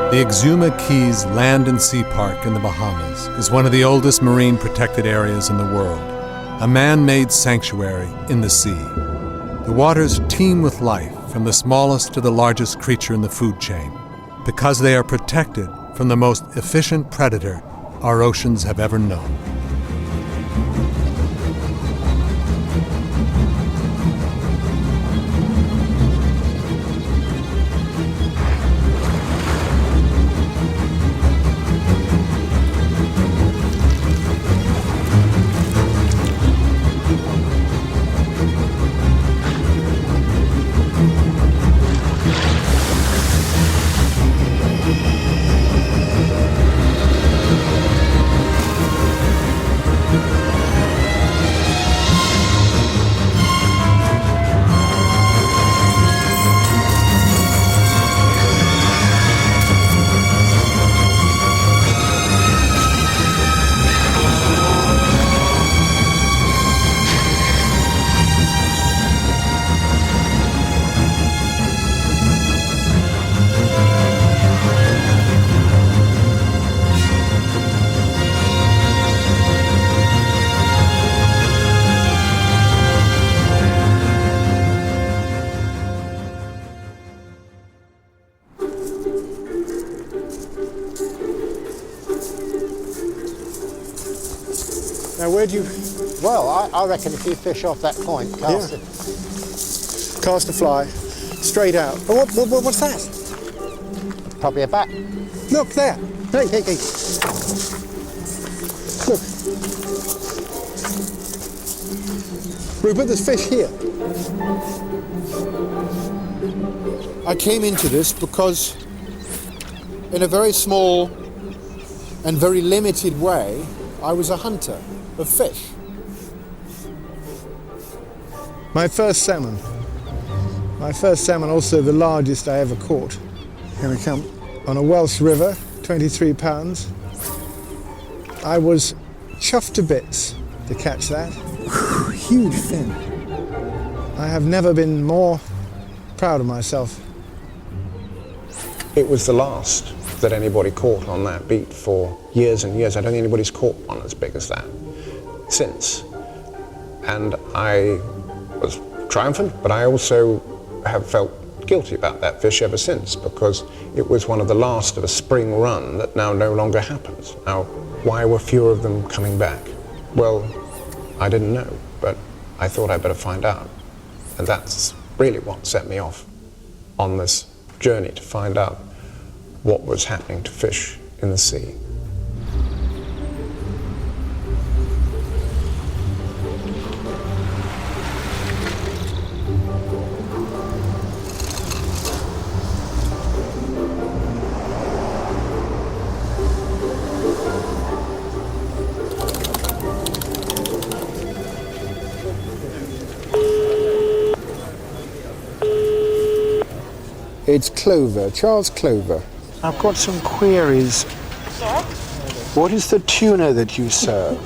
The Exuma Keys Land and Sea Park in the Bahamas is one of the oldest marine protected areas in the world, a man-made sanctuary in the sea. The waters teem with life, from the smallest to the largest creature in the food chain, because they are protected from the most efficient predator our oceans have ever known. Now, where do you... Well, I reckon if you fish off that point, cast it. Cast a fly, straight out. Oh, what's that? Probably a bat. Look, there. Hey. Look. Rupert, there's fish here. I came into this because, in a very small and very limited way, I was a hunter of fish. My first salmon, also the largest I ever caught. Here we come. On a Welsh river, 23 pounds. I was chuffed to bits to catch that. Huge fin. I have never been more proud of myself. It was the last that anybody caught on that beat for years and years. I don't think anybody's caught one as big as that since. And I was triumphant, but I also have felt guilty about that fish ever since, because it was one of the last of a spring run that now no longer happens. Now, why were fewer of them coming back? Well, I didn't know, but I thought I'd better find out. And that's really what set me off on this journey, to find out what was happening to fish in the sea. It's Clover, Charles Clover. I've got some queries. Yes? What is the tuna that you serve?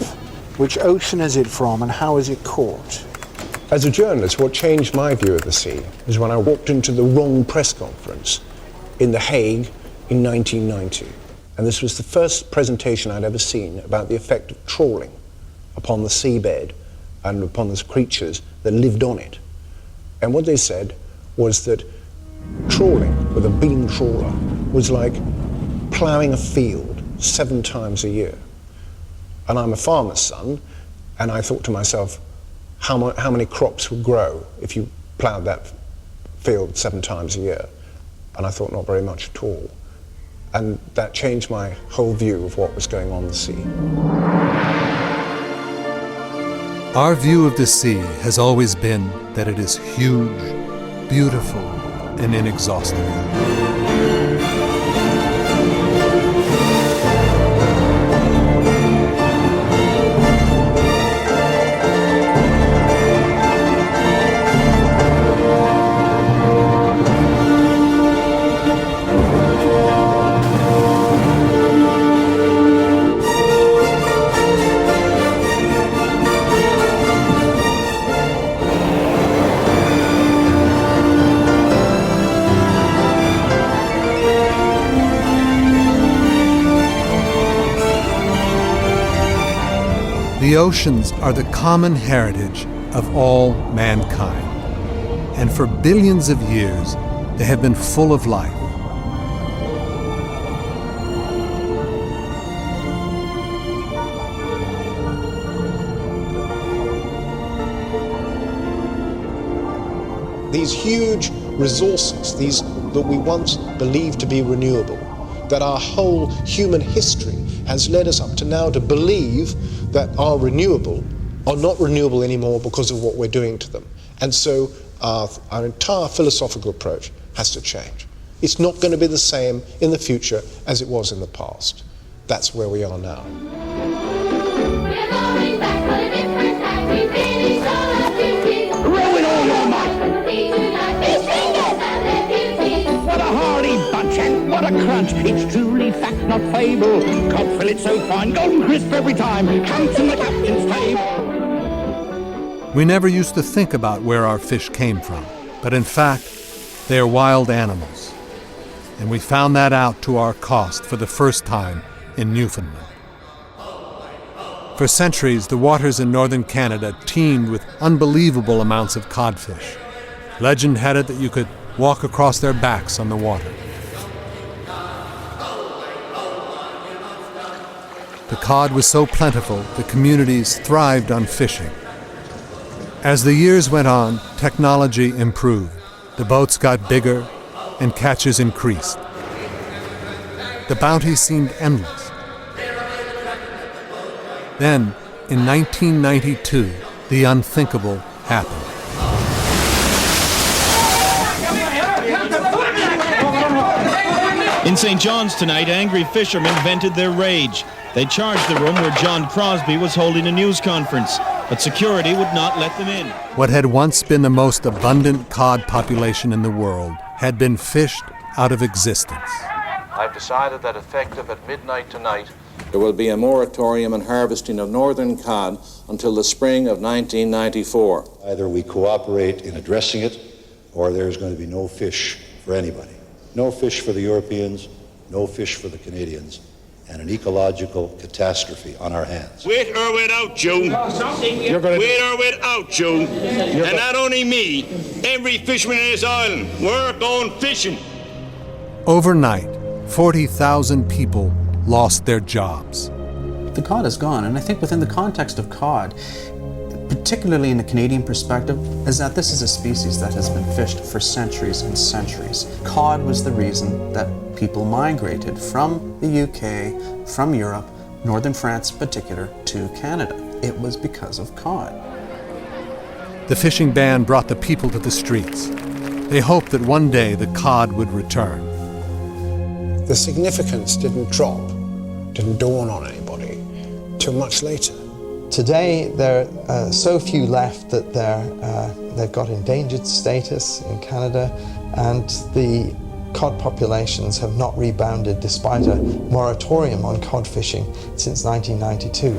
Which ocean is it from and how is it caught? As a journalist, what changed my view of the sea is when I walked into the wrong press conference in The Hague in 1990. And this was the first presentation I'd ever seen about the effect of trawling upon the seabed and upon the creatures that lived on it. And what they said was that trawling with a beam trawler was like ploughing a field 7 times a year. And I'm a farmer's son, and I thought to myself, how many crops would grow if you ploughed that field 7 times a year? And I thought not very much at all. And that changed my whole view of what was going on in the sea. Our view of the sea has always been that it is huge, beautiful, and inexhaustible. The oceans are the common heritage of all mankind, and for billions of years they have been full of life. These huge resources, these that we once believed to be renewable, that our whole human history has led us up to now to believe that are renewable are not renewable anymore because of what we're doing to them. And so our entire philosophical approach has to change. It's not going to be the same in the future as it was in the past. That's where we are now. What a hardy bunch and what a crunch. It's truly fact, not fable. Cod fillet so fine, golden crisp every time. Comes from the captain's table. We never used to think about where our fish came from, but in fact, they are wild animals. And we found that out to our cost for the first time in Newfoundland. For centuries, the waters in northern Canada teemed with unbelievable amounts of codfish. Legend had it that you could walk across their backs on the water. The cod was so plentiful, the communities thrived on fishing. As the years went on, technology improved. The boats got bigger and catches increased. The bounty seemed endless. Then, in 1992, the unthinkable happened. In St. John's tonight, angry fishermen vented their rage. They charged the room where John Crosby was holding a news conference, but security would not let them in. What had once been the most abundant cod population in the world had been fished out of existence. I've decided that effective at midnight tonight, there will be a moratorium on harvesting of northern cod until the spring of 1994. Either we cooperate in addressing it, or there's going to be no fish for anybody. No fish for the Europeans, no fish for the Canadians, and an ecological catastrophe on our hands. With or without Joe. With or without Joe. And not only me, every fisherman in this island, we're going fishing. Overnight, 40,000 people lost their jobs. The cod is gone, and I think within the context of cod, particularly in a Canadian perspective, is that this is a species that has been fished for centuries and centuries. Cod was the reason that people migrated from the UK, from Europe, northern France in particular, to Canada. It was because of cod. The fishing ban brought the people to the streets. They hoped that one day the cod would return. The significance didn't drop, didn't dawn on anybody till much later. Today, there are so few left that they've got endangered status in Canada, and the cod populations have not rebounded despite a moratorium on cod fishing since 1992.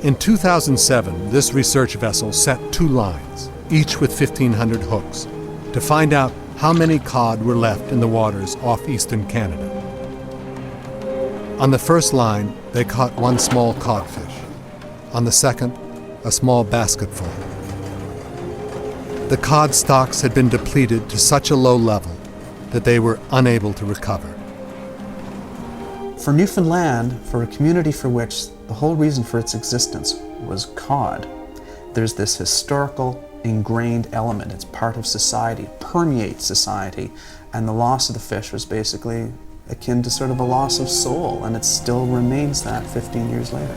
In 2007, this research vessel set 2 lines, each with 1,500 hooks, to find out how many cod were left in the waters off eastern Canada. On the first line, they caught 1 small codfish. On the second, a small basketful. The cod stocks had been depleted to such a low level that they were unable to recover. For Newfoundland, for a community for which the whole reason for its existence was cod, there's this historical, ingrained element. It's part of society, permeates society, and the loss of the fish was basically akin to sort of a loss of soul, and it still remains that 15 years later.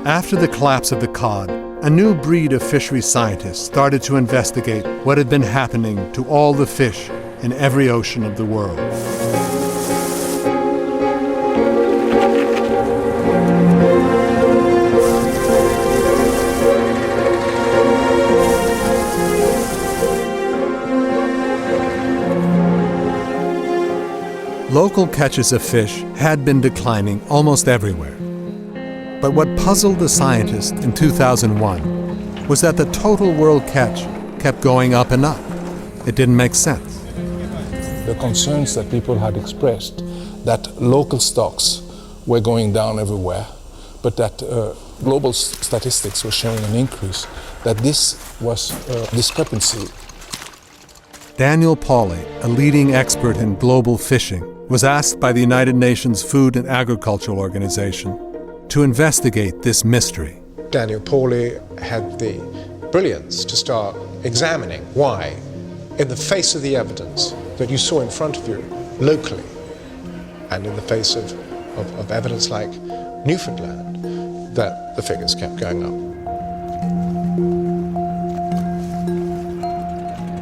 After the collapse of the cod, a new breed of fishery scientists started to investigate what had been happening to all the fish in every ocean of the world. Local catches of fish had been declining almost everywhere. But what puzzled the scientists in 2001 was that the total world catch kept going up and up. It didn't make sense. The concerns that people had expressed that local stocks were going down everywhere, but that global statistics were showing an increase, that this was a discrepancy. Daniel Pauly, a leading expert in global fishing, was asked by the United Nations Food and Agriculture Organization to investigate this mystery. Daniel Pauly had the brilliance to start examining why, in the face of the evidence that you saw in front of you locally, and in the face of evidence like Newfoundland, that the figures kept going up.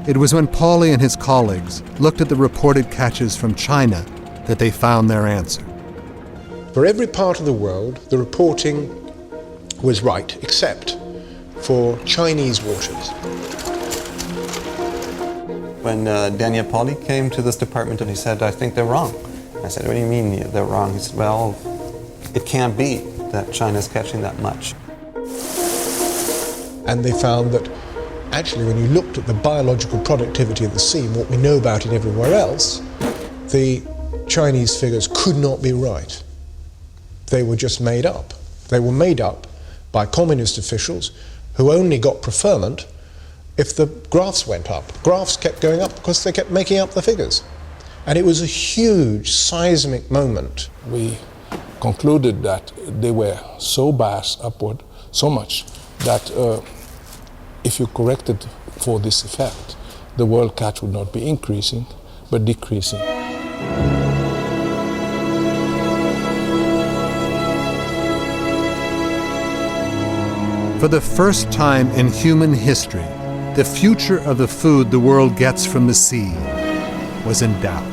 It was when Pauly and his colleagues looked at the reported catches from China that they found their answer. For every part of the world, the reporting was right, except for Chinese waters. When Daniel Pauly came to this department and he said, I think they're wrong. I said, what do you mean they're wrong? He said, well, it can't be that China's catching that much. And they found that actually when you looked at the biological productivity of the sea and what we know about it everywhere else, the Chinese figures could not be right. They were just made up. They were made up by communist officials who only got preferment if the graphs went up. Graphs kept going up because they kept making up the figures. And it was a huge seismic moment. We concluded that they were so biased upward, so much, that if you corrected for this effect, the world catch would not be increasing, but decreasing. For the first time in human history, the future of the food the world gets from the sea was in doubt.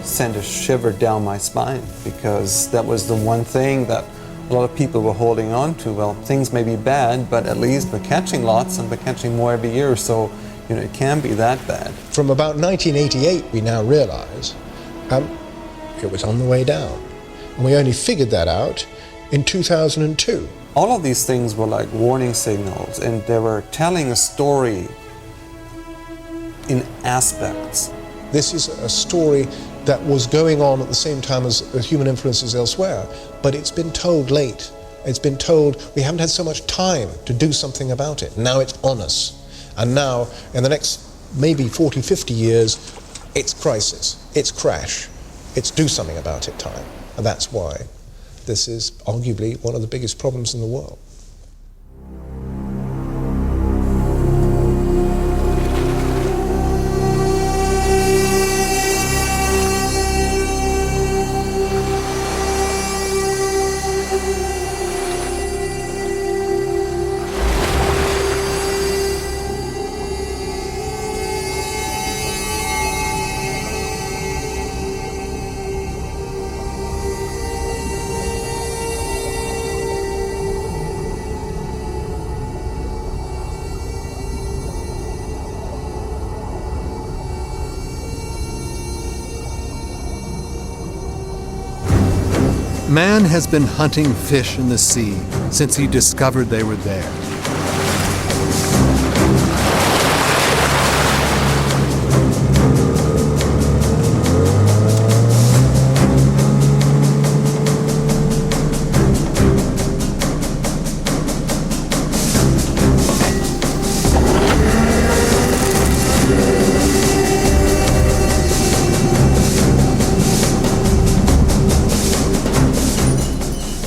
Sent a shiver down my spine because that was the one thing that a lot of people were holding on to. Well, things may be bad, but at least we're catching lots and we're catching more every year, so it can't be that bad. From about 1988, we now realize it was on the way down. And we only figured that out in 2002. All of these things were like warning signals, and they were telling a story in aspects. This is a story that was going on at the same time as human influences elsewhere, but it's been told late. It's been told we haven't had so much time to do something about it. Now it's on us. And now, in the next maybe 40, 50 years, it's crisis, it's crash, it's do something about it time. And that's why this is arguably one of the biggest problems in the world. Man has been hunting fish in the sea since he discovered they were there.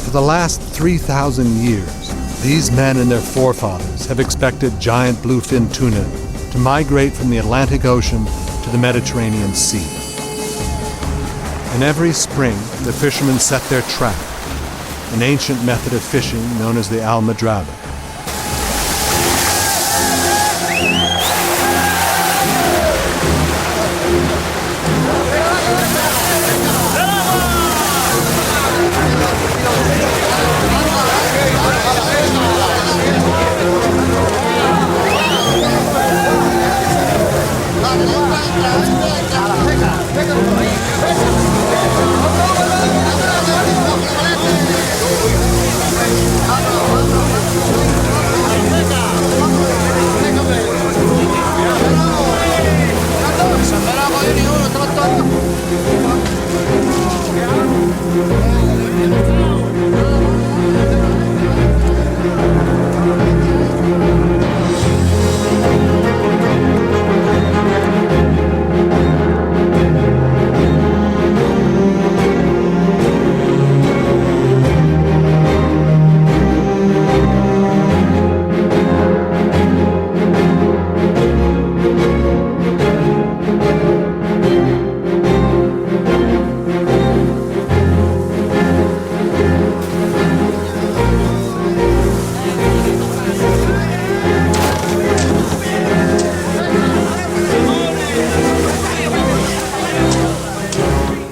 For the last 3,000 years, these men and their forefathers have expected giant bluefin tuna to migrate from the Atlantic Ocean to the Mediterranean Sea. And every spring, the fishermen set their trap, an ancient method of fishing known as the almadraba.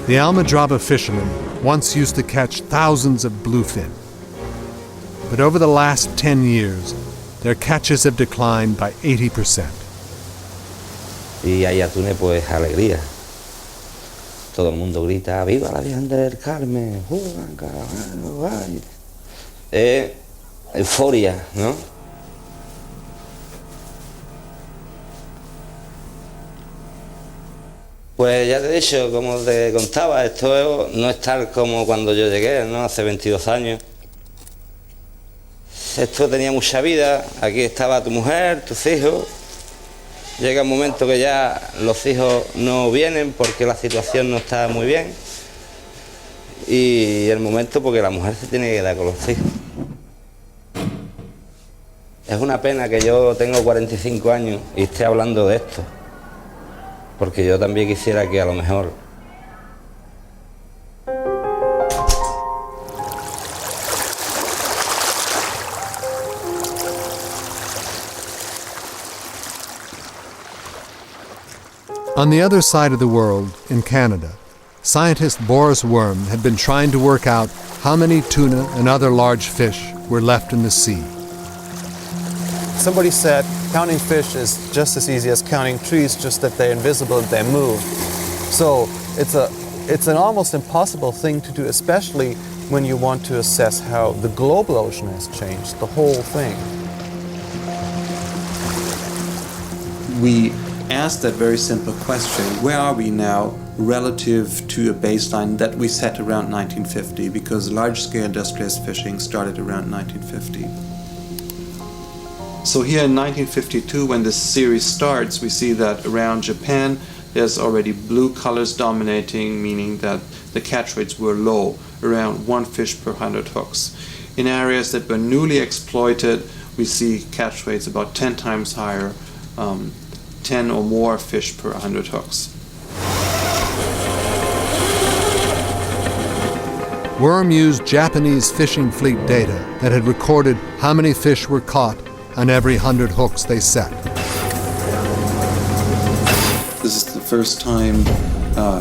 The Almadraba fishermen once used to catch thousands of bluefin. But over the last 10 years, their catches have declined by 80%. Y hay atunes, pues, alegría. Todo el mundo grita, ¡viva la Virgen del Carmen! ¡Juegan, caballo! Euforia, ¿no? Pues ya te he dicho, como te contaba, esto no es tal como cuando yo llegué, ¿no? Hace 22 años. Esto tenía mucha vida, aquí estaba tu mujer, tus hijos. Llega un momento que ya los hijos no vienen porque la situación no está muy bien. Y el momento porque la mujer se tiene que quedar con los hijos. Es una pena que yo tengo 45 años y esté hablando de esto. Porque yo también quisiera que a lo mejor On the other side of the world, in Canada, scientist Boris Worm had been trying to work out how many tuna and other large fish were left in the sea. Somebody said counting fish is just as easy as counting trees, just that they're invisible and they move. So it's an almost impossible thing to do, especially when you want to assess how the global ocean has changed, the whole thing. We asked that very simple question: where are we now relative to a baseline that we set around 1950? Because large-scale industrialized fishing started around 1950. So here in 1952, when this series starts, we see that around Japan, there's already blue colors dominating, meaning that the catch rates were low, around 1 fish per 100 hooks. In areas that were newly exploited, we see catch rates about 10 times higher, 10 or more fish per 100 hooks. Worm used Japanese fishing fleet data that had recorded how many fish were caught on every 100 hooks they set. This is the first time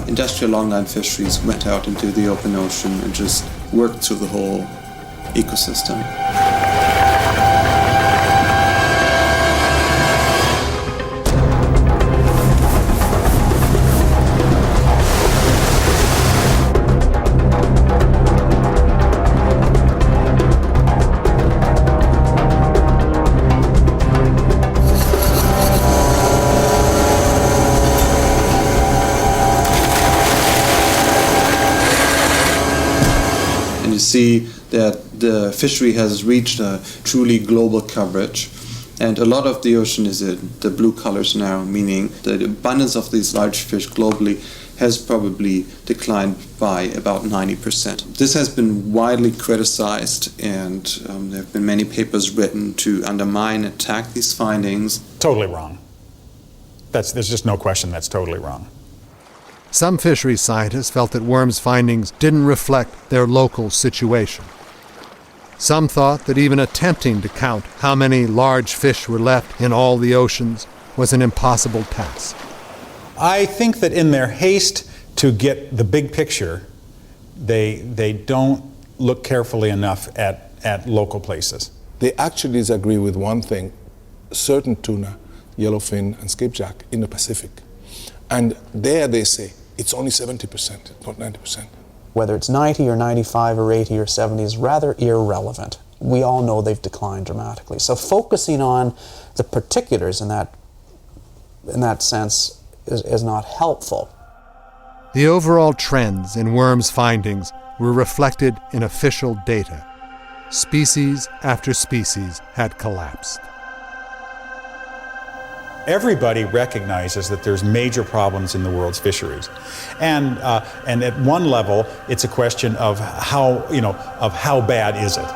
industrial longline fisheries went out into the open ocean and just worked through the whole ecosystem. See that the fishery has reached a truly global coverage, and a lot of the ocean is in the blue colors now, meaning the abundance of these large fish globally has probably declined by about 90%. This has been widely criticized, and there have been many papers written to undermine and attack these findings. Totally wrong. There's just no question that's totally wrong. Some fisheries scientists felt that Worm's findings didn't reflect their local situation. Some thought that even attempting to count how many large fish were left in all the oceans was an impossible task. I think that in their haste to get the big picture, they don't look carefully enough at local places. They actually disagree with one thing: certain tuna, yellowfin and skipjack in the Pacific. And there they say it's only 70%, not 90%. Whether it's 90 or 95 or 80 or 70 is rather irrelevant. We all know they've declined dramatically. So focusing on the particulars in that sense is not helpful. The overall trends in worms' findings were reflected in official data. Species after species had collapsed. Everybody recognizes that there's major problems in the world's fisheries, and at one level, it's a question of how bad is it.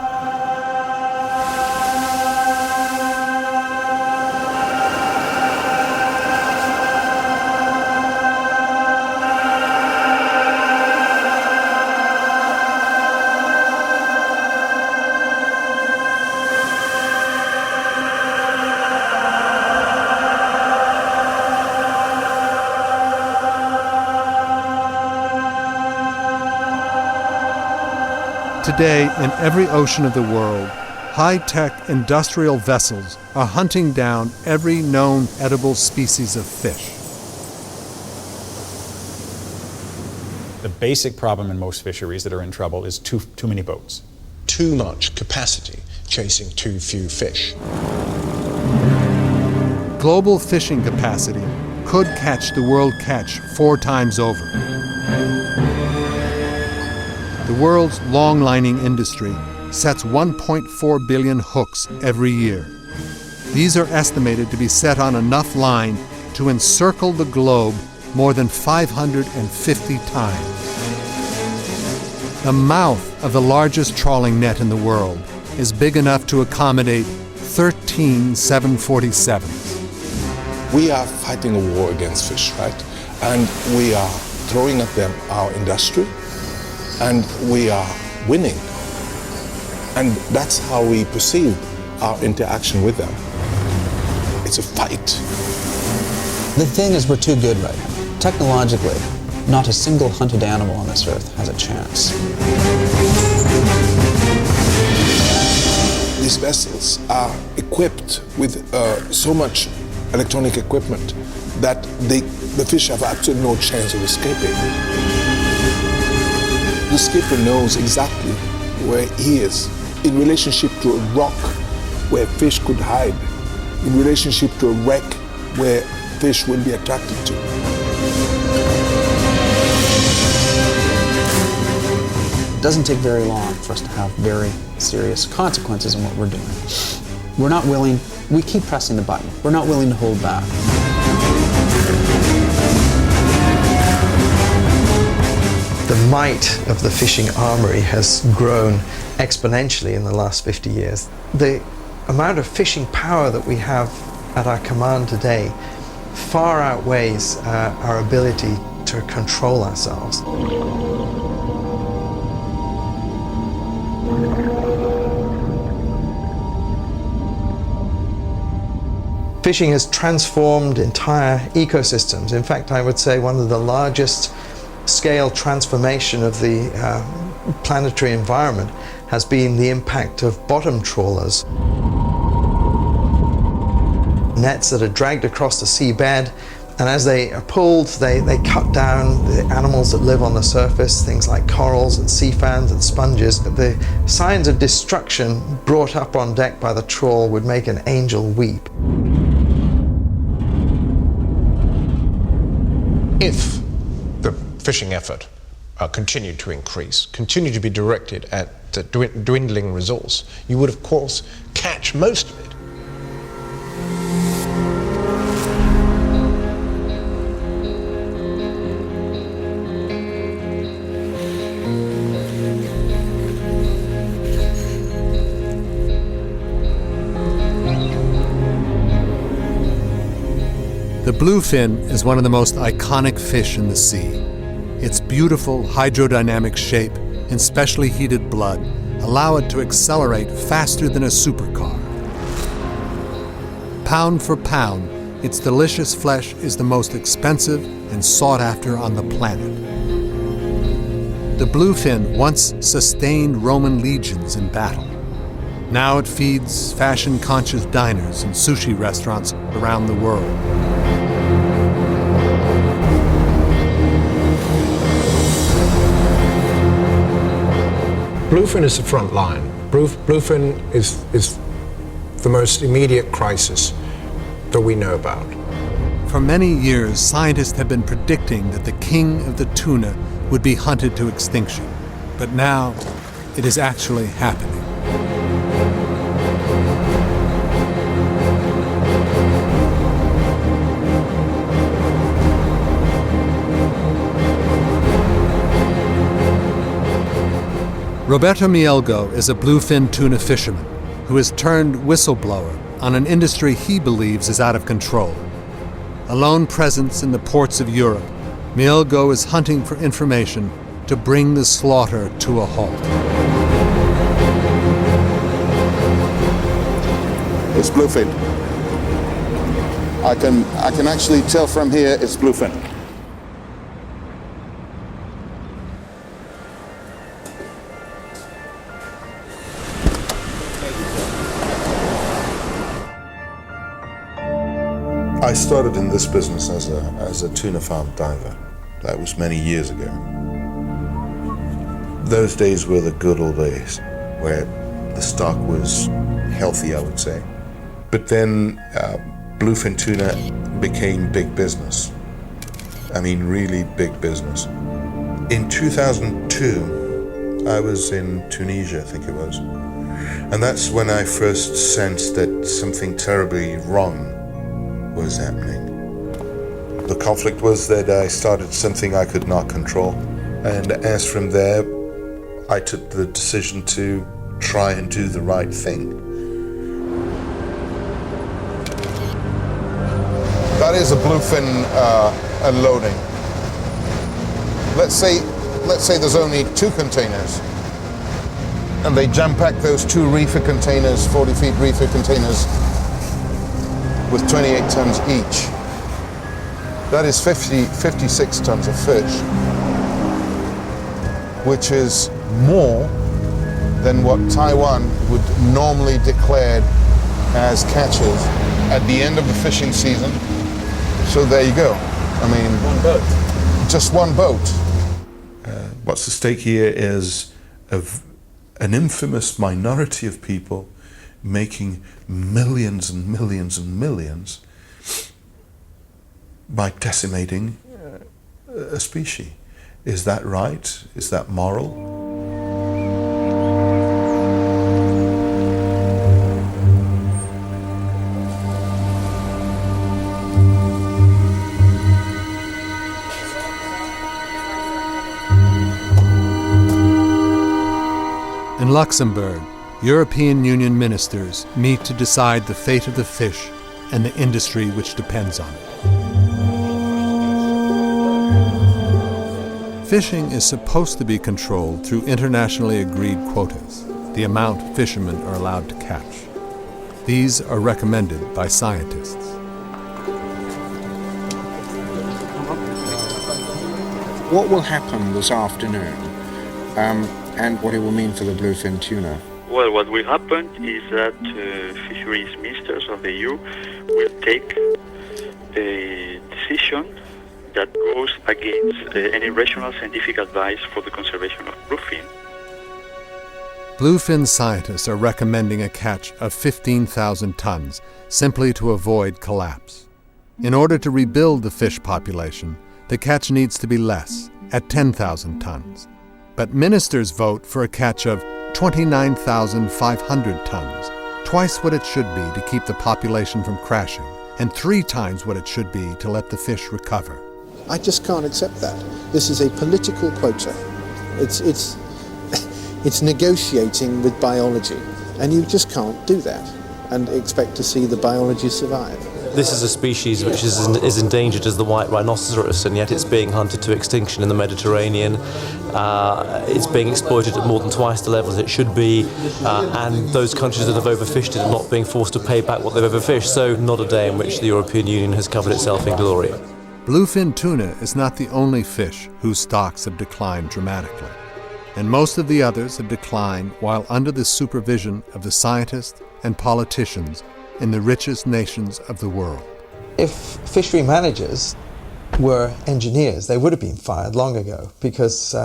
Today, in every ocean of the world, high-tech industrial vessels are hunting down every known edible species of fish. The basic problem in most fisheries that are in trouble is too many boats. Too much capacity chasing too few fish. Global fishing capacity could catch the world catch 4 times over. The world's long-lining industry sets 1.4 billion hooks every year. These are estimated to be set on enough line to encircle the globe more than 550 times. The mouth of the largest trawling net in the world is big enough to accommodate 13 747s. We are fighting a war against fish, right? And we are throwing at them our industry, and we are winning. And that's how we perceive our interaction with them. It's a fight. The thing is, we're too good right now. Technologically, not a single hunted animal on this earth has a chance. These vessels are equipped with so much electronic equipment that the fish have absolutely no chance of escaping. The skipper knows exactly where he is in relationship to a rock where fish could hide, in relationship to a wreck where fish will be attracted to. It doesn't take very long for us to have very serious consequences in what we're doing. We're not willing, we keep pressing the button. We're not willing to hold back. The might of the fishing armory has grown exponentially in the last 50 years. The amount of fishing power that we have at our command today far outweighs our ability to control ourselves. Fishing has transformed entire ecosystems. In fact, I would say one of the largest scale transformation of the planetary environment has been the impact of bottom trawlers. Nets that are dragged across the seabed, and as they are pulled, they cut down the animals that live on the surface, things like corals and sea fans and sponges. The signs of destruction brought up on deck by the trawl would make an angel weep. If the fishing effort continued to increase, continued to be directed at the dwindling resource, you would of course catch most of it. The bluefin is one of the most iconic fish in the sea. Its beautiful hydrodynamic shape and specially heated blood allow it to accelerate faster than a supercar. Pound for pound, its delicious flesh is the most expensive and sought after on the planet. The bluefin once sustained Roman legions in battle. Now it feeds fashion-conscious diners and sushi restaurants around the world. Bluefin is the front line. Bluefin is the most immediate crisis that we know about. For many years, scientists have been predicting that the king of the tuna would be hunted to extinction. But now, it is actually happening. Roberto Mielgo is a bluefin tuna fisherman who has turned whistleblower on an industry he believes is out of control. A lone presence in the ports of Europe, Mielgo is hunting for information to bring the slaughter to a halt. It's bluefin. I can actually tell from here it's bluefin. I started in this business as a tuna farm diver. That was many years ago. Those days were the good old days, where the stock was healthy, I would say. But then bluefin tuna became big business. I mean, really big business. In 2002, I was in Tunisia, I think it was. And that's when I first sensed that something terribly wrong was happening. The conflict was that I started something I could not control. And as from there, I took the decision to try and do the right thing. That is a bluefin unloading. Let's say there's only 2 containers, and they jam-pack those 2 reefer containers, 40 feet reefer containers, with 28 tons each. That is 56 tons of fish, which is more than what Taiwan would normally declare as catches at the end of the fishing season. So there you go. I mean, one boat. Just one boat. What's at stake here is an infamous minority of people making millions and millions and millions by decimating a species. Is that right? Is that moral? In Luxembourg, European Union ministers meet to decide the fate of the fish and the industry which depends on it. Fishing is supposed to be controlled through internationally agreed quotas, the amount fishermen are allowed to catch. These are recommended by scientists. What will happen this afternoon and what it will mean for the bluefin tuna? Well, what will happen is that fisheries ministers of the EU will take a decision that goes against any rational scientific advice for the conservation of bluefin. Bluefin scientists are recommending a catch of 15,000 tons simply to avoid collapse. In order to rebuild the fish population, the catch needs to be less, at 10,000 tons. But ministers vote for a catch of 29,500 tons, twice what it should be to keep the population from crashing, and 3 times what it should be to let the fish recover. I just can't accept that. This is a political quota. It's negotiating with biology, and you just can't do that and expect to see the biology survive. This is a species which is endangered as the white rhinoceros, and yet it's being hunted to extinction in the Mediterranean. It's being exploited at more than twice the levels it should be, and those countries that have overfished it are not being forced to pay back what they've overfished, so not a day in which the European Union has covered itself in glory. Bluefin tuna is not the only fish whose stocks have declined dramatically, and most of the others have declined while under the supervision of the scientists and politicians in the richest nations of the world. If fishery managers were engineers, they would have been fired long ago, because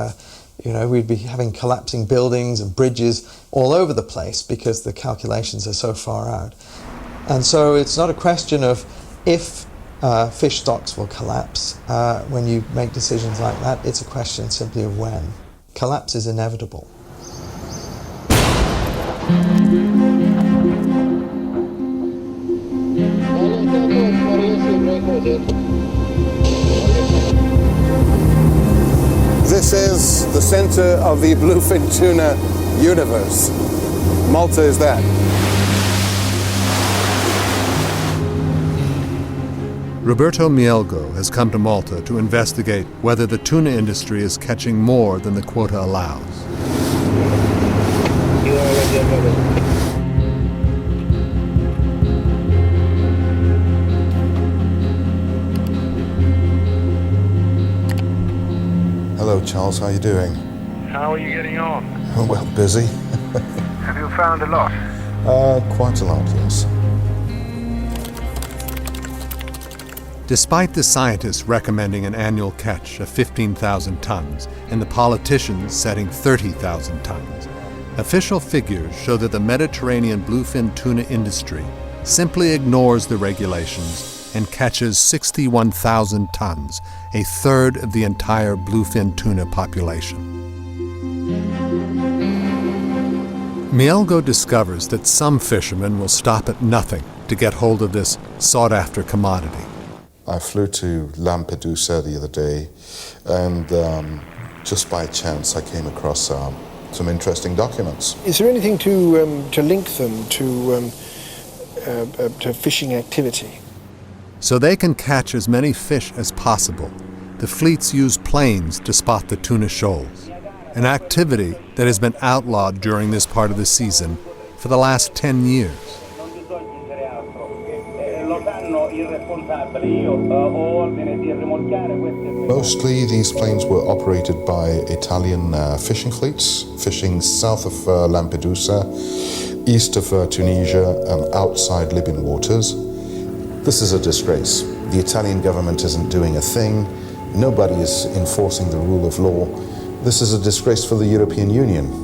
we'd be having collapsing buildings and bridges all over the place because the calculations are so far out. And so it's not a question of if fish stocks will collapse. When you make decisions like that, it's a question simply of when. Collapse is inevitable. This is the center of the bluefin tuna universe. Malta is that. Roberto Mielgo has come to Malta to investigate whether the tuna industry is catching more than the quota allows. Hello, Charles. How are you doing? How are you getting on? Oh, well, busy. Have you found a lot? Quite a lot, yes. Despite the scientists recommending an annual catch of 15,000 tons and the politicians setting 30,000 tons, official figures show that the Mediterranean bluefin tuna industry simply ignores the regulations and catches 61,000 tons, a third of the entire bluefin tuna population. Mielgo discovers that some fishermen will stop at nothing to get hold of this sought-after commodity. I flew to Lampedusa the other day, and just by chance I came across some interesting documents. Is there anything to link them to fishing activity? So they can catch as many fish as possible, the fleets use planes to spot the tuna shoals, an activity that has been outlawed during this part of the season for the last 10 years. Mostly these planes were operated by Italian fishing fleets, fishing south of Lampedusa, east of Tunisia, and outside Libyan waters. This is a disgrace. The Italian government isn't doing a thing. Nobody is enforcing the rule of law. This is a disgrace for the European Union.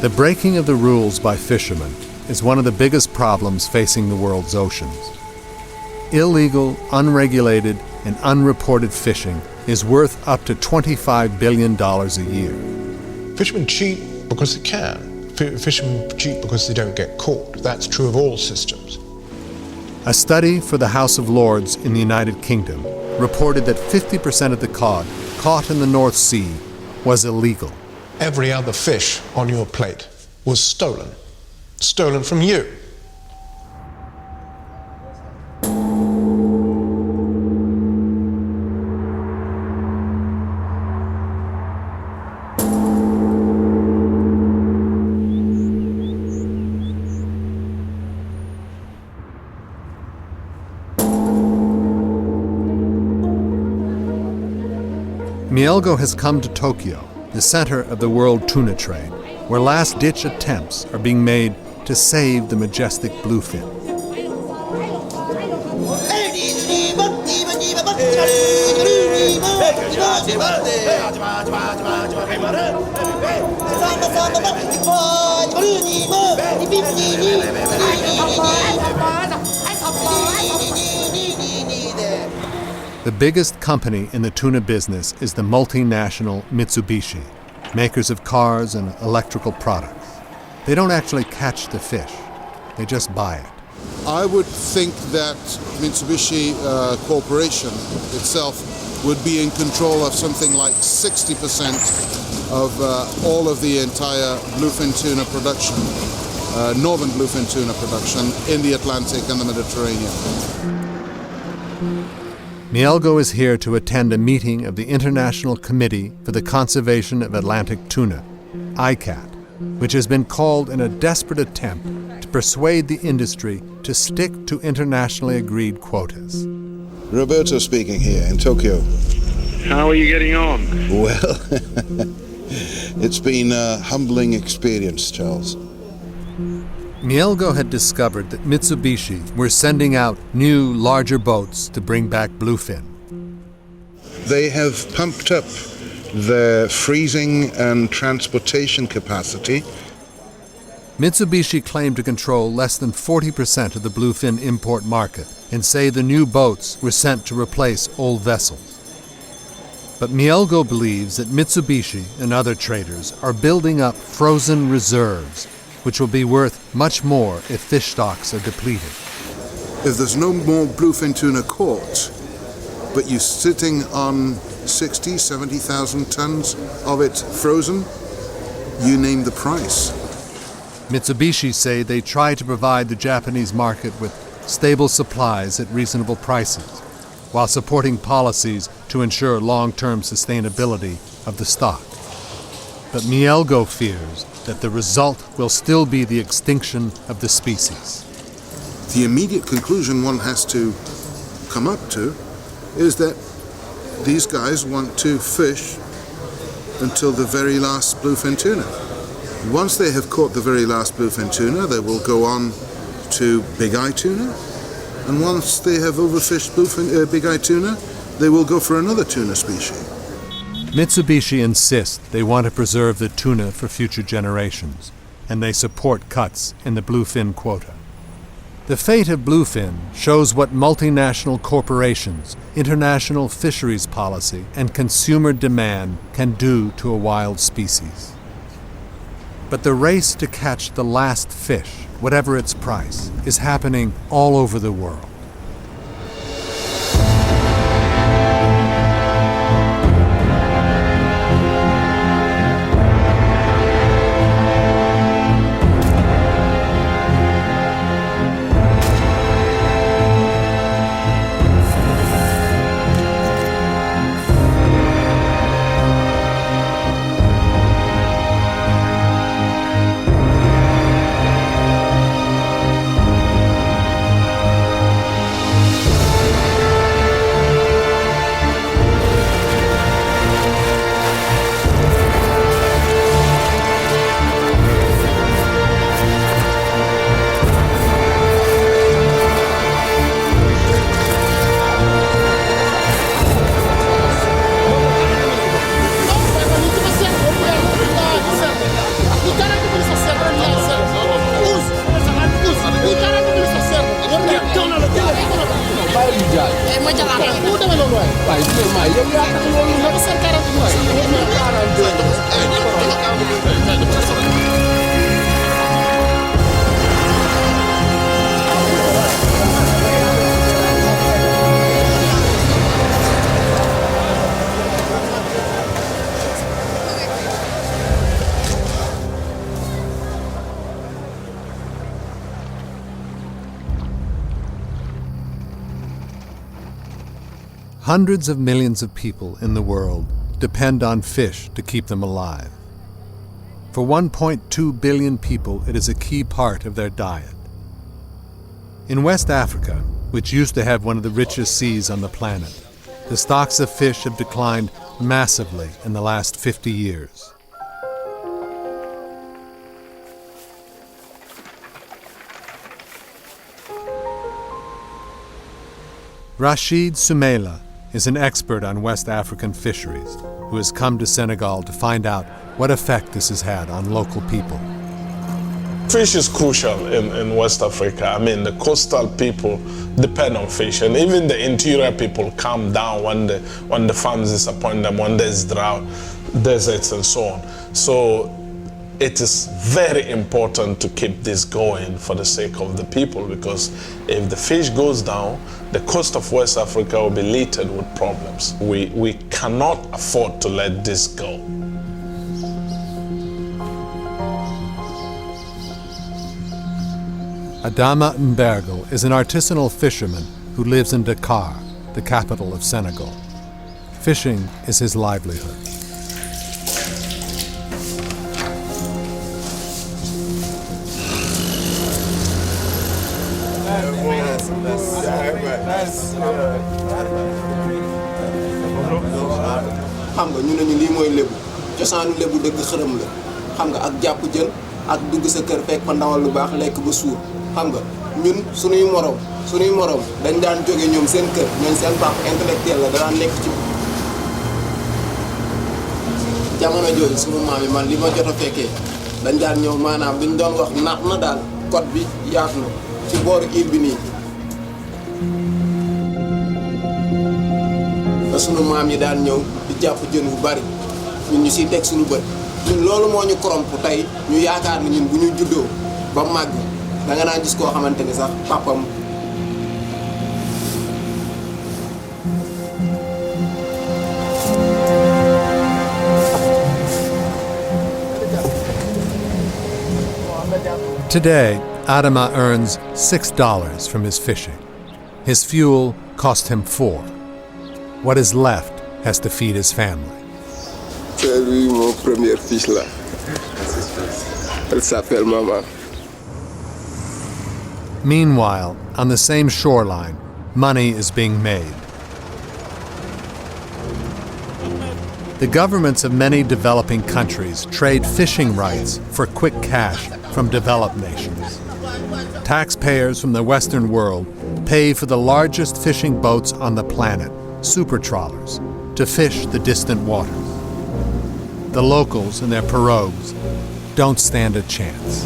The breaking of the rules by fishermen is one of the biggest problems facing the world's oceans. Illegal, unregulated, and unreported fishing is worth up to $25 billion a year. Fishermen cheat because they can. Fishermen cheat because they don't get caught. That's true of all systems. A study for the House of Lords in the United Kingdom reported that 50% of the cod caught in the North Sea was illegal. Every other fish on your plate was stolen. Stolen from you. Mielgo has come to Tokyo, the center of the world tuna trade, where last-ditch attempts are being made to save the majestic bluefin. The biggest company in the tuna business is the multinational Mitsubishi, makers of cars and electrical products. They don't actually catch the fish, they just buy it. I would think that Mitsubishi Corporation itself would be in control of something like 60% of all of the entire bluefin tuna production, northern bluefin tuna production in the Atlantic and the Mediterranean. Mielgo is here to attend a meeting of the International Committee for the Conservation of Atlantic Tuna, ICAT, which has been called in a desperate attempt to persuade the industry to stick to internationally agreed quotas. Roberto speaking here in Tokyo. How are you getting on? Well, it's been a humbling experience, Charles. Mielgo had discovered that Mitsubishi were sending out new, larger boats to bring back bluefin. They have pumped up their freezing and transportation capacity. Mitsubishi claimed to control less than 40% of the bluefin import market and say the new boats were sent to replace old vessels. But Mielgo believes that Mitsubishi and other traders are building up frozen reserves, which will be worth much more if fish stocks are depleted. If there's no more bluefin tuna caught, but you're sitting on 60, 70,000 tons of it frozen, you name the price. Mitsubishi say they try to provide the Japanese market with stable supplies at reasonable prices, while supporting policies to ensure long-term sustainability of the stock. But Mielgo fears that the result will still be the extinction of the species. The immediate conclusion one has to come up to is that these guys want to fish until the very last bluefin tuna. Once they have caught the very last bluefin tuna, they will go on to big-eye tuna, and once they have overfished big-eye tuna, they will go for another tuna species. Mitsubishi insists they want to preserve the tuna for future generations, and they support cuts in the bluefin quota. The fate of bluefin shows what multinational corporations, international fisheries policy, and consumer demand can do to a wild species. But the race to catch the last fish, whatever its price, is happening all over the world. Hundreds of millions of people in the world depend on fish to keep them alive. For 1.2 billion people, it is a key part of their diet. In West Africa, which used to have one of the richest seas on the planet, the stocks of fish have declined massively in the last 50 years. Rashid Soumaila is an expert on West African fisheries who has come to Senegal to find out what effect this has had on local people. Fish is crucial in West Africa. I mean, the coastal people depend on fish, and even the interior people come down when the farms disappoint them, when there's drought, deserts and so on. So it is very important to keep this going for the sake of the people, because if the fish goes down, the coast of West Africa will be littered with problems. We cannot afford to let this go. Adama Mbergel is an artisanal fisherman who lives in Dakar, the capital of Senegal. Fishing is his livelihood. xam nga ñu ne ñu lii mooy lébu cosaanu lébu dëgg xërëm la xam nga ak jàpp jën ak dugg sa kër fekk fa ndawal lu baax lekk ba suur xam nga ñun suñuy morom dañ daan jóge ñoom seen kër ñoom seen papa intellectuel la daan nekk ci jamono jooju sunu maam yi man li ma jot a fekkee dañ daan ñëw maanaam duñ doon wax naat na daal côte bi yaatu na ci booru île bi nii te sunu maam yi daan ñëw di jàpp jën bu bari ñun ñu siy teg suñu bët ñun loolu moo ñu koromp tey ñu yaakaar ni ñun bu ñu juddoo ba màgg da nga naan gis koo xamante ni sax papam Today, Adama earns $6 from his fishing. His fuel cost him $4. What is left has to feed his family. C'est lui mon premier fils là. Elle s'appelle Maman. Meanwhile, on the same shoreline, money is being made. The governments of many developing countries trade fishing rights for quick cash from developed nations. Taxpayers from the Western world pay for the largest fishing boats on the planet, super trawlers, to fish the distant waters. The locals and their pirogues don't stand a chance.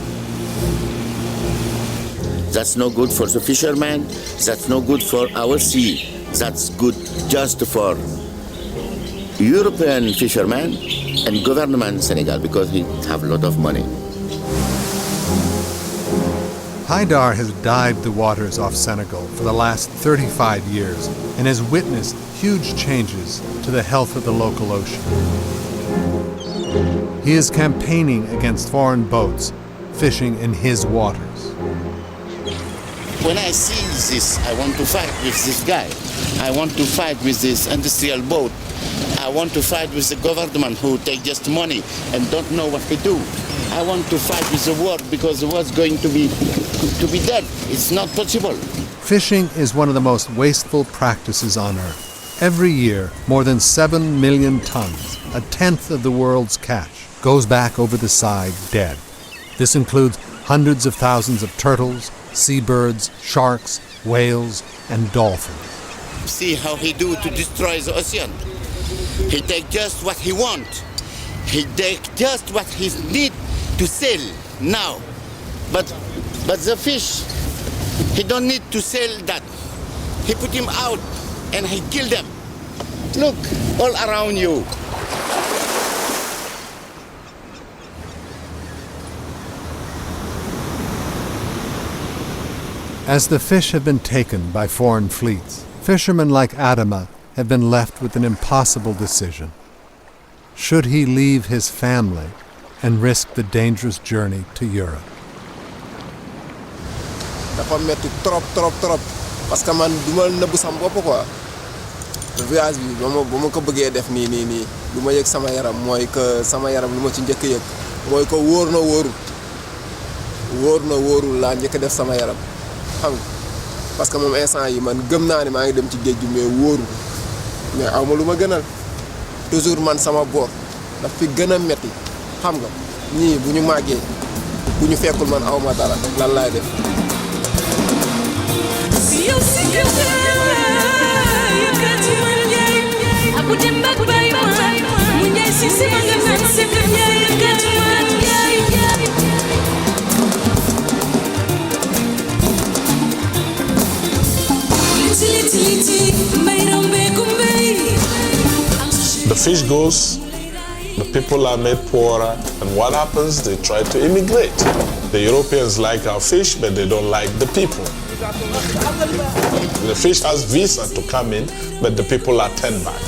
That's no good for the fishermen, that's no good for our sea. That's good just for European fishermen and government Senegal because he have a lot of money. Haidar has dived the waters off Senegal for the last 35 years and has witnessed huge changes to the health of the local ocean. He is campaigning against foreign boats fishing in his waters. When I see this, I want to fight with this guy. I want to fight with this industrial boat. I want to fight with the government who take just money and don't know what to do. I want to fight with the world because the world's going to be dead. It's not possible. Fishing is one of the most wasteful practices on Earth. Every year, more than 7 million tons, a tenth of the world's catch, goes back over the side dead. This includes hundreds of thousands of turtles, seabirds, sharks, whales, and dolphins. See how he do to destroy the ocean. He take just what he want. He take just what he need to sell now. But the fish, he don't need to sell that. He put him out and he kill them. Look, all around you. As the fish have been taken by foreign fleets, fishermen like Adama have been left with an impossible decision. Should he leave his family and risk the dangerous journey to Europe? dafa metti trop parce que man duma nëbb sama bopp quoi voyage bi ba ma ko bëggee def nii lu ma yëg sama yaram mooy que sama yaram lu ma ci njëkk yëg mooy que wóor na wóorul laa njëkk def sama yaram xam parce que moom instant yi man gëm naa ne maa ngi dem ci géej gi mais wóorul mais aw ma lu ma gënal toujours man sama boor daf fi gën a metti xam nga ñii bu ñu màggee bu ñu fekkul man aw ma dara lan laay def. The fish goes, the people are made poorer, and what happens? They try to immigrate. The Europeans like our fish, but they don't like the people. The fish has visa to come in, but the people are turned back.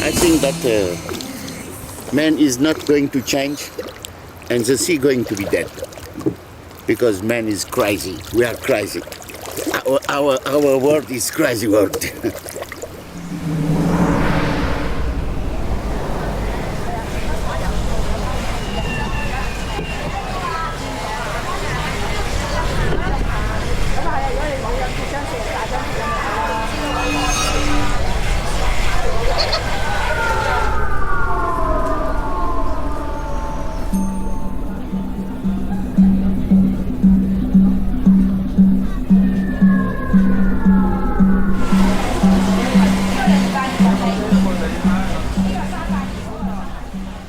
I think that man is not going to change and the sea going to be dead. Because man is crazy. We are crazy. Our world is crazy world.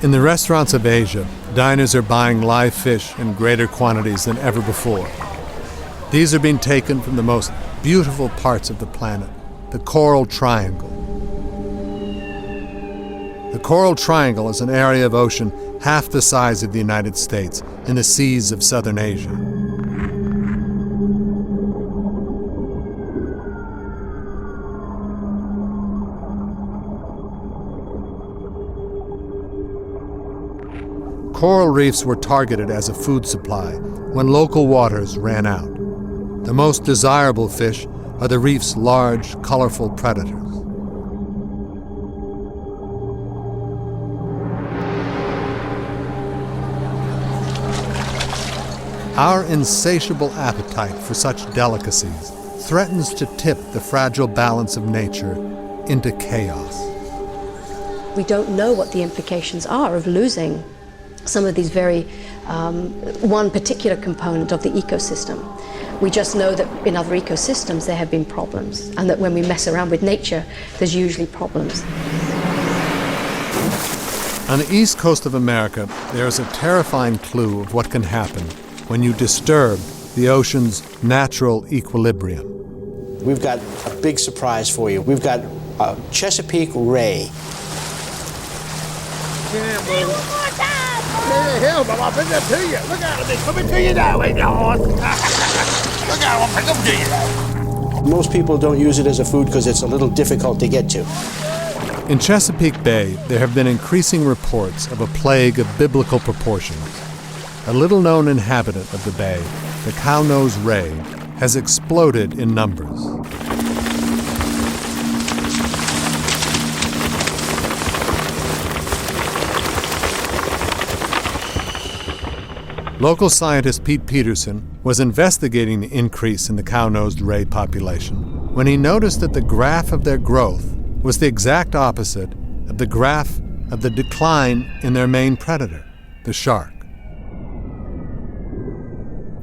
In the restaurants of Asia, diners are buying live fish in greater quantities than ever before. These are being taken from the most beautiful parts of the planet, the Coral Triangle. The Coral Triangle is an area of ocean half the size of the United States in the seas of southern Asia. Coral reefs were targeted as a food supply when local waters ran out. The most desirable fish are the reef's large, colorful predators. Our insatiable appetite for such delicacies threatens to tip the fragile balance of nature into chaos. We don't know what the implications are of losing some of these very, one particular component of the ecosystem. We just know that in other ecosystems there have been problems, and that when we mess around with nature, there's usually problems. On the east coast of America, there is a terrifying clue of what can happen when you disturb the ocean's natural equilibrium. We've got a big surprise for you. We've got Chesapeake ray. Hell, but I'll bring that to you. Look out, they're coming to you now, ain't you, horse? Look out, I'll bring them to you. Most people don't use it as a food because it's a little difficult to get to. In Chesapeake Bay, there have been increasing reports of a plague of biblical proportions. A little-known inhabitant of the bay, the cow-nosed ray, has exploded in numbers. Local scientist Pete Peterson was investigating the increase in the cow-nosed ray population when he noticed that the graph of their growth was the exact opposite of the graph of the decline in their main predator, the shark.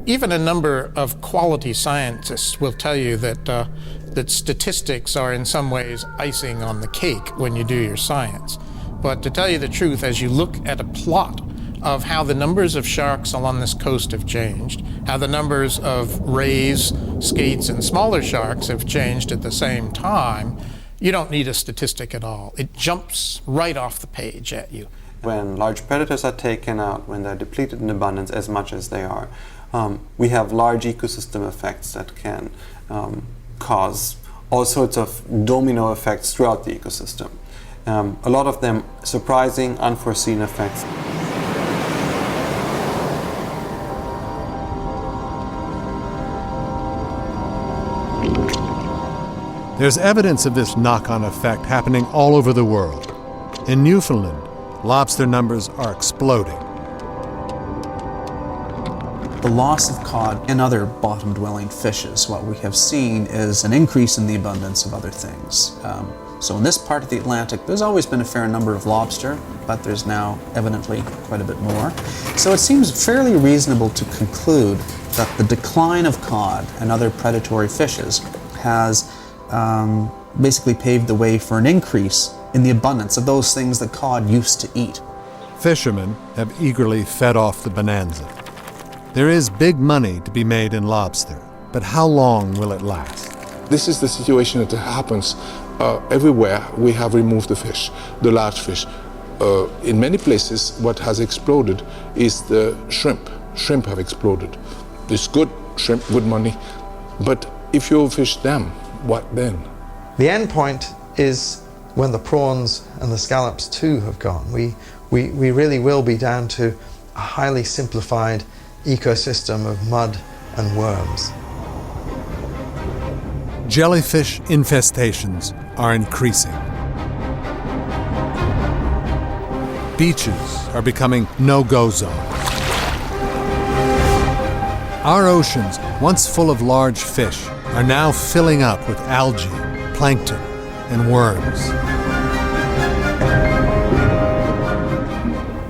Even a number of quality scientists will tell you that that statistics are in some ways icing on the cake when you do your science. But to tell you the truth, as you look at a plot of how the numbers of sharks along this coast have changed, how the numbers of rays, skates, and smaller sharks have changed at the same time, you don't need a statistic at all. It jumps right off the page at you. When large predators are taken out, when they're depleted in abundance as much as they are, we have large ecosystem effects that can cause all sorts of domino effects throughout the ecosystem. A lot of them surprising, unforeseen effects. There's evidence of this knock-on effect happening all over the world. In Newfoundland, lobster numbers are exploding. The loss of cod and other bottom-dwelling fishes, what we have seen is an increase in the abundance of other things. So in this part of the Atlantic, there's always been a fair number of lobster, but there's now evidently quite a bit more. So it seems fairly reasonable to conclude that the decline of cod and other predatory fishes has basically paved the way for an increase in the abundance of those things that cod used to eat. Fishermen have eagerly fed off the bonanza. There is big money to be made in lobster, but how long will it last? This is the situation that happens everywhere we have removed the fish, the large fish. In many places, what has exploded is the shrimp. Shrimp have exploded. It's good shrimp, good money, but if you fish them, what then? The end point is when the prawns and the scallops too have gone. We really will be down to a highly simplified ecosystem of mud and worms. Jellyfish infestations are increasing. Beaches are becoming no-go zones. Our oceans, once full of large fish, are now filling up with algae, plankton, and worms.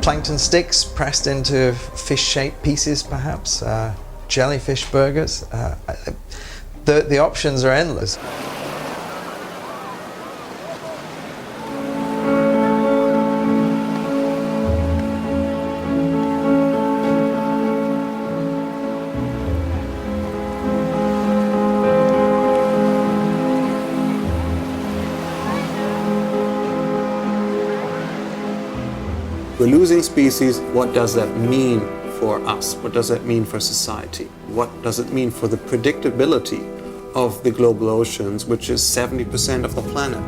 Plankton sticks pressed into fish-shaped pieces, perhaps, jellyfish burgers. The options are endless. We're losing species. What does that mean for us? What does that mean for society? What does it mean for the predictability of the global oceans, which is 70% of the planet?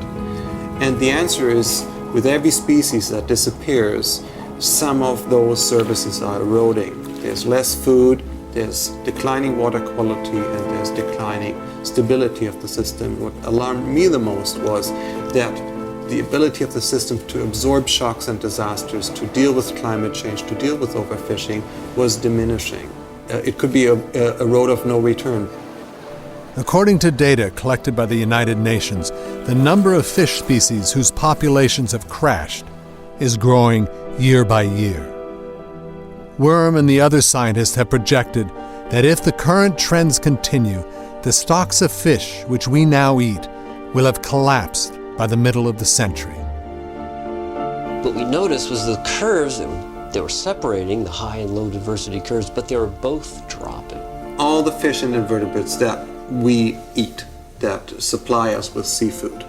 And the answer is, with every species that disappears, some of those services are eroding. There's less food, there's declining water quality, and there's declining stability of the system. What alarmed me the most was that the ability of the system to absorb shocks and disasters, to deal with climate change, to deal with overfishing, was diminishing. It could be a road of no return. According to data collected by the United Nations, the number of fish species whose populations have crashed is growing year by year. Worm and the other scientists have projected that if the current trends continue, the stocks of fish which we now eat will have collapsed by the middle of the century. What we noticed was the curves, they were separating, the high and low diversity curves, but they were both dropping. All the fish and invertebrates that we eat, that supply us with seafood,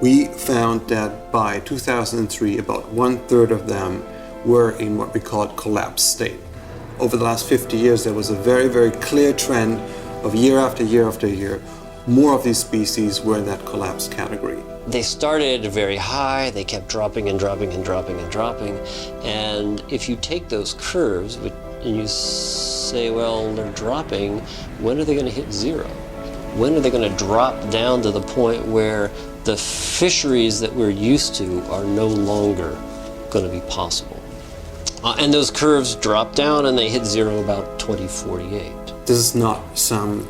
we found that by 2003, about 1/3 of them were in what we call collapse state. Over the last 50 years, there was a very, very clear trend of year after year after year, more of these species were in that collapse category. They started very high, they kept dropping and dropping and dropping and dropping. And if you take those curves and you say, well, they're dropping, when are they going to hit zero? When are they going to drop down to the point where the fisheries that we're used to are no longer going to be possible? And those curves drop down and they hit zero about 2048. This is not some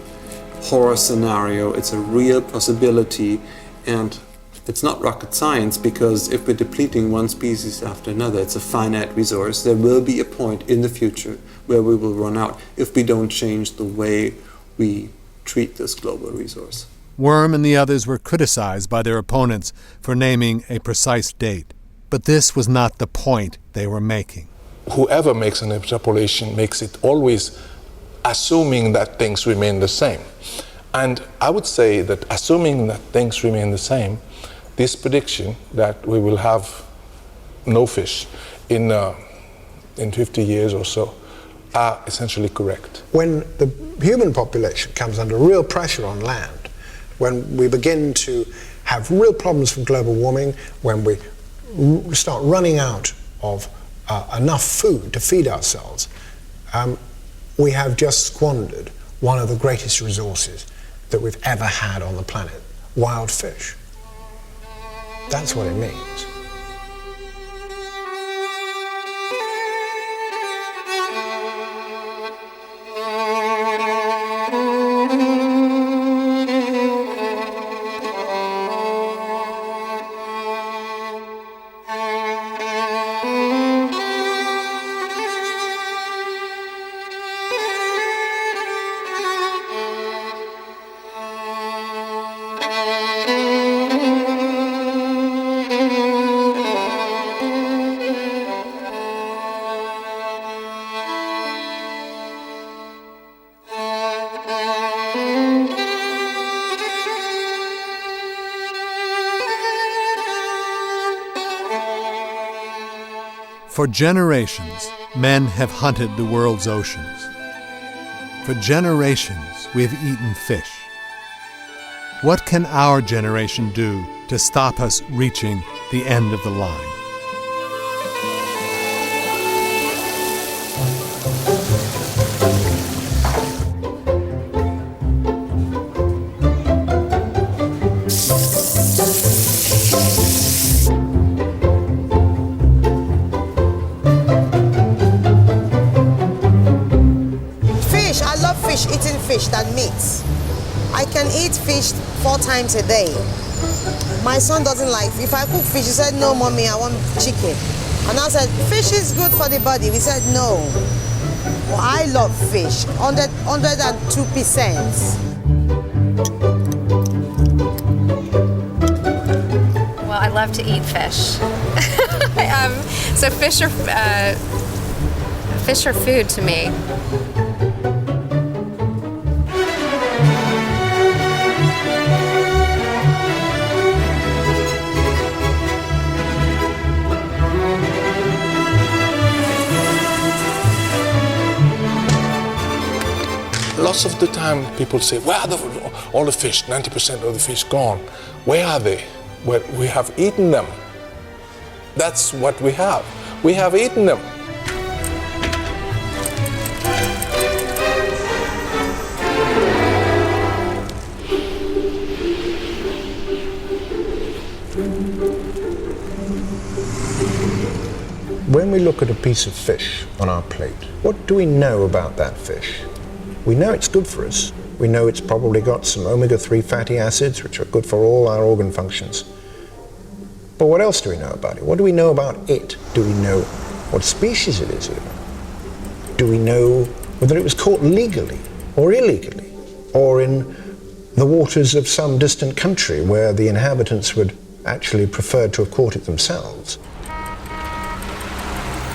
horror scenario, it's a real possibility, and it's not rocket science, because if we're depleting one species after another, it's a finite resource. There will be a point in the future where we will run out if we don't change the way we treat this global resource. Worm and the others were criticized by their opponents for naming a precise date, but this was not the point they were making. Whoever makes an extrapolation makes it always assuming that things remain the same. And I would say that assuming that things remain the same, this prediction that we will have no fish in 50 years or so are essentially correct. When the human population comes under real pressure on land, when we begin to have real problems from global warming, when we start running out of enough food to feed ourselves, we have just squandered one of the greatest resources that we've ever had on the planet, wild fish. That's what it means. For generations, men have hunted the world's oceans. For generations, we have eaten fish. What can our generation do to stop us reaching the end of the line? fish than meat. I can eat fish 4 times a day. My son doesn't like, if I cook fish, he said, no, mommy, I want chicken. And I said, fish is good for the body. We said, no. Well, I love fish, 102%. Well, I love to eat fish. So fish are food to me. Lots of the time people say, where are all the fish, 90% of the fish gone? Where are they? Well, we have eaten them. That's what we have. We have eaten them. When we look at a piece of fish on our plate, what do we know about that fish? We know it's good for us. We know it's probably got some omega-3 fatty acids, which are good for all our organ functions. But what else do we know about it? What do we know about it? Do we know what species it is even? Do we know whether it was caught legally or illegally, or in the waters of some distant country where the inhabitants would actually prefer to have caught it themselves?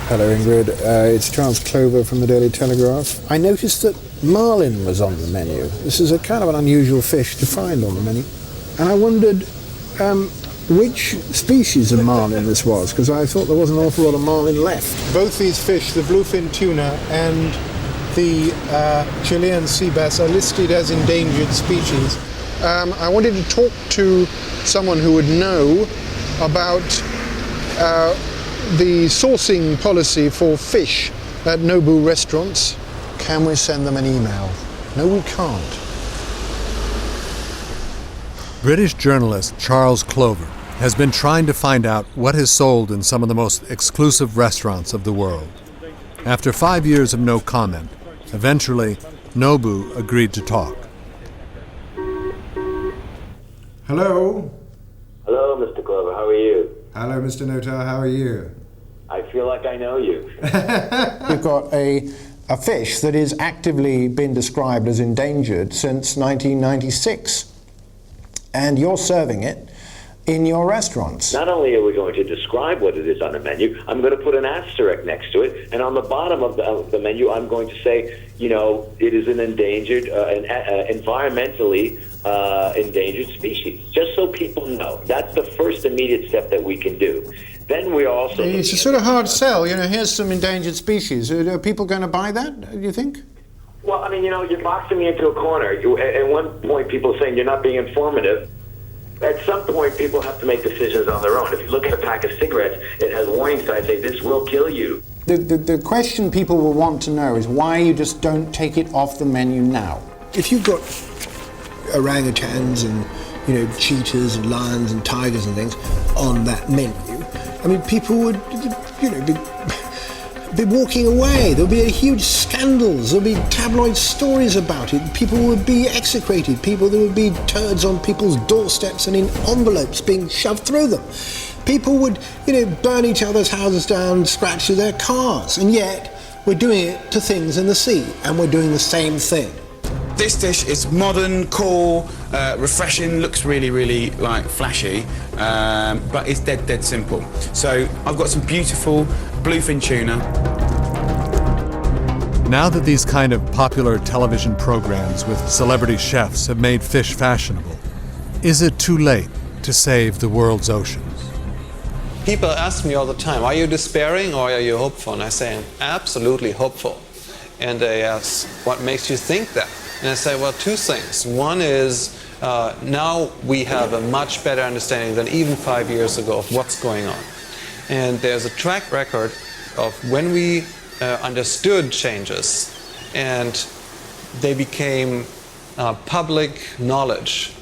Hello Ingrid, it's Charles Clover from the Daily Telegraph. I noticed that marlin was on the menu. This is a kind of an unusual fish to find on the menu. And I wondered which species of marlin this was, because I thought there was an awful lot of marlin left. Both these fish, the bluefin tuna and the Chilean sea bass, are listed as endangered species. I wanted to talk to someone who would know about the sourcing policy for fish at Nobu restaurants. Can we send them an email? No, we can't. British journalist Charles Clover has been trying to find out what is sold in some of the most exclusive restaurants of the world. After 5 years of no comment, eventually Nobu agreed to talk. Hello. Hello, Mr. Clover. How are you? Hello, Mr. Notar. How are you? I feel like I know you. We've got a fish that is actively been described as endangered since 1996. And you're serving it in your restaurants. Not only are we going to describe what it is on the menu, I'm going to put an asterisk next to it, and on the bottom of the menu, I'm going to say, you know, it is an endangered, environmentally endangered species, just so people know. That's the first immediate step that we can do. Then we're also... It's a sort of hard sell, you know, here's some endangered species. Are people going to buy that, do you think? Well, I mean, you know, you're boxing me into a corner. At one point, people are saying you're not being informative. At some point, people have to make decisions on their own. If you look at a pack of cigarettes, it has warning signs saying this will kill you. The question people will want to know is why you just don't take it off the menu now. If you've got orangutans and, you know, cheetahs and lions and tigers and things on that menu, I mean, people would, you know, be walking away. There'll be a huge scandals. There'll be tabloid stories about it. People would be execrated. There would be turds on people's doorsteps and in envelopes being shoved through them. People would, you know, burn each other's houses down, scratch their cars. And yet, we're doing it to things in the sea, and we're doing the same thing. This dish is modern, cool, refreshing, looks really, really like flashy, but it's dead simple. So I've got some beautiful bluefin tuna. Now that these kind of popular television programs with celebrity chefs have made fish fashionable, is it too late to save the world's oceans? People ask me all the time, are you despairing or are you hopeful? And I say, I'm absolutely hopeful. And they ask, what makes you think that? And I say, well, two things. One is now we have a much better understanding than even 5 years ago of what's going on. And there's a track record of when we understood changes and they became public knowledge.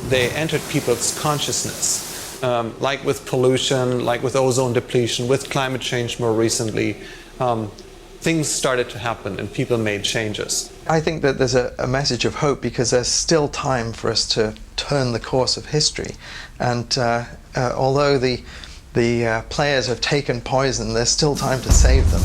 They entered people's consciousness, like with pollution, like with ozone depletion, with climate change more recently. things started to happen and people made changes. I think that there's a message of hope because there's still time for us to turn the course of history. And although the players have taken poison, there's still time to save them.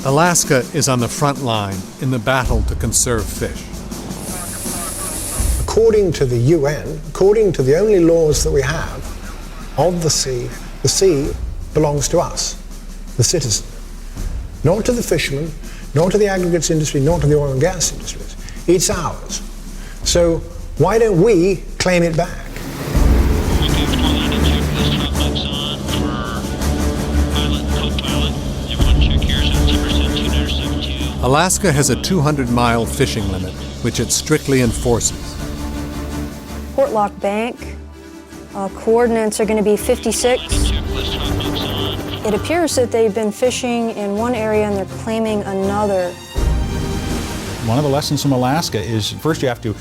Alaska is on the front line in the battle to conserve fish. According to the UN, according to the only laws that we have of the sea belongs to us, the citizen. Not to the fishermen, not to the aggregates industry, not to the oil and gas industries. It's ours. So why don't we claim it back? Alaska has a 200-mile fishing limit, which it strictly enforces. Portlock Bank, coordinates are going to be 56. It appears that they've been fishing in one area and they're claiming another. One of the lessons from Alaska is first you have to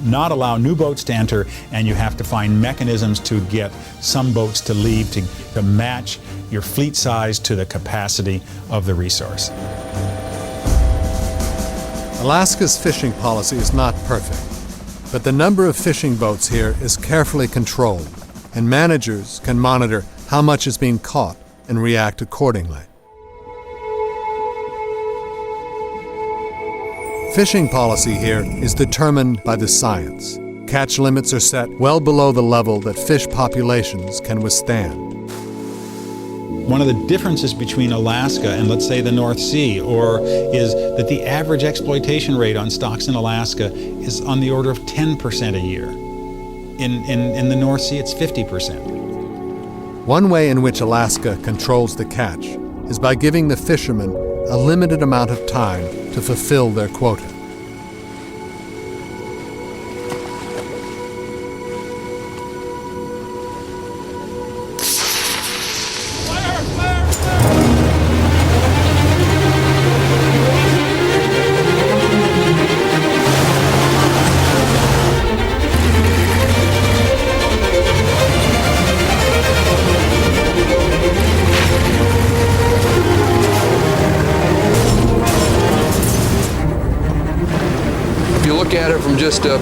not allow new boats to enter, and you have to find mechanisms to get some boats to leave to match your fleet size to the capacity of the resource. Alaska's fishing policy is not perfect, but the number of fishing boats here is carefully controlled, and managers can monitor how much is being caught and react accordingly. Fishing policy here is determined by the science. Catch limits are set well below the level that fish populations can withstand. One of the differences between Alaska and, let's say, the North Sea is that the average exploitation rate on stocks in Alaska is on the order of 10% a year. In the North Sea, it's 50%. One way in which Alaska controls the catch is by giving the fishermen a limited amount of time to fulfill their quota. From just a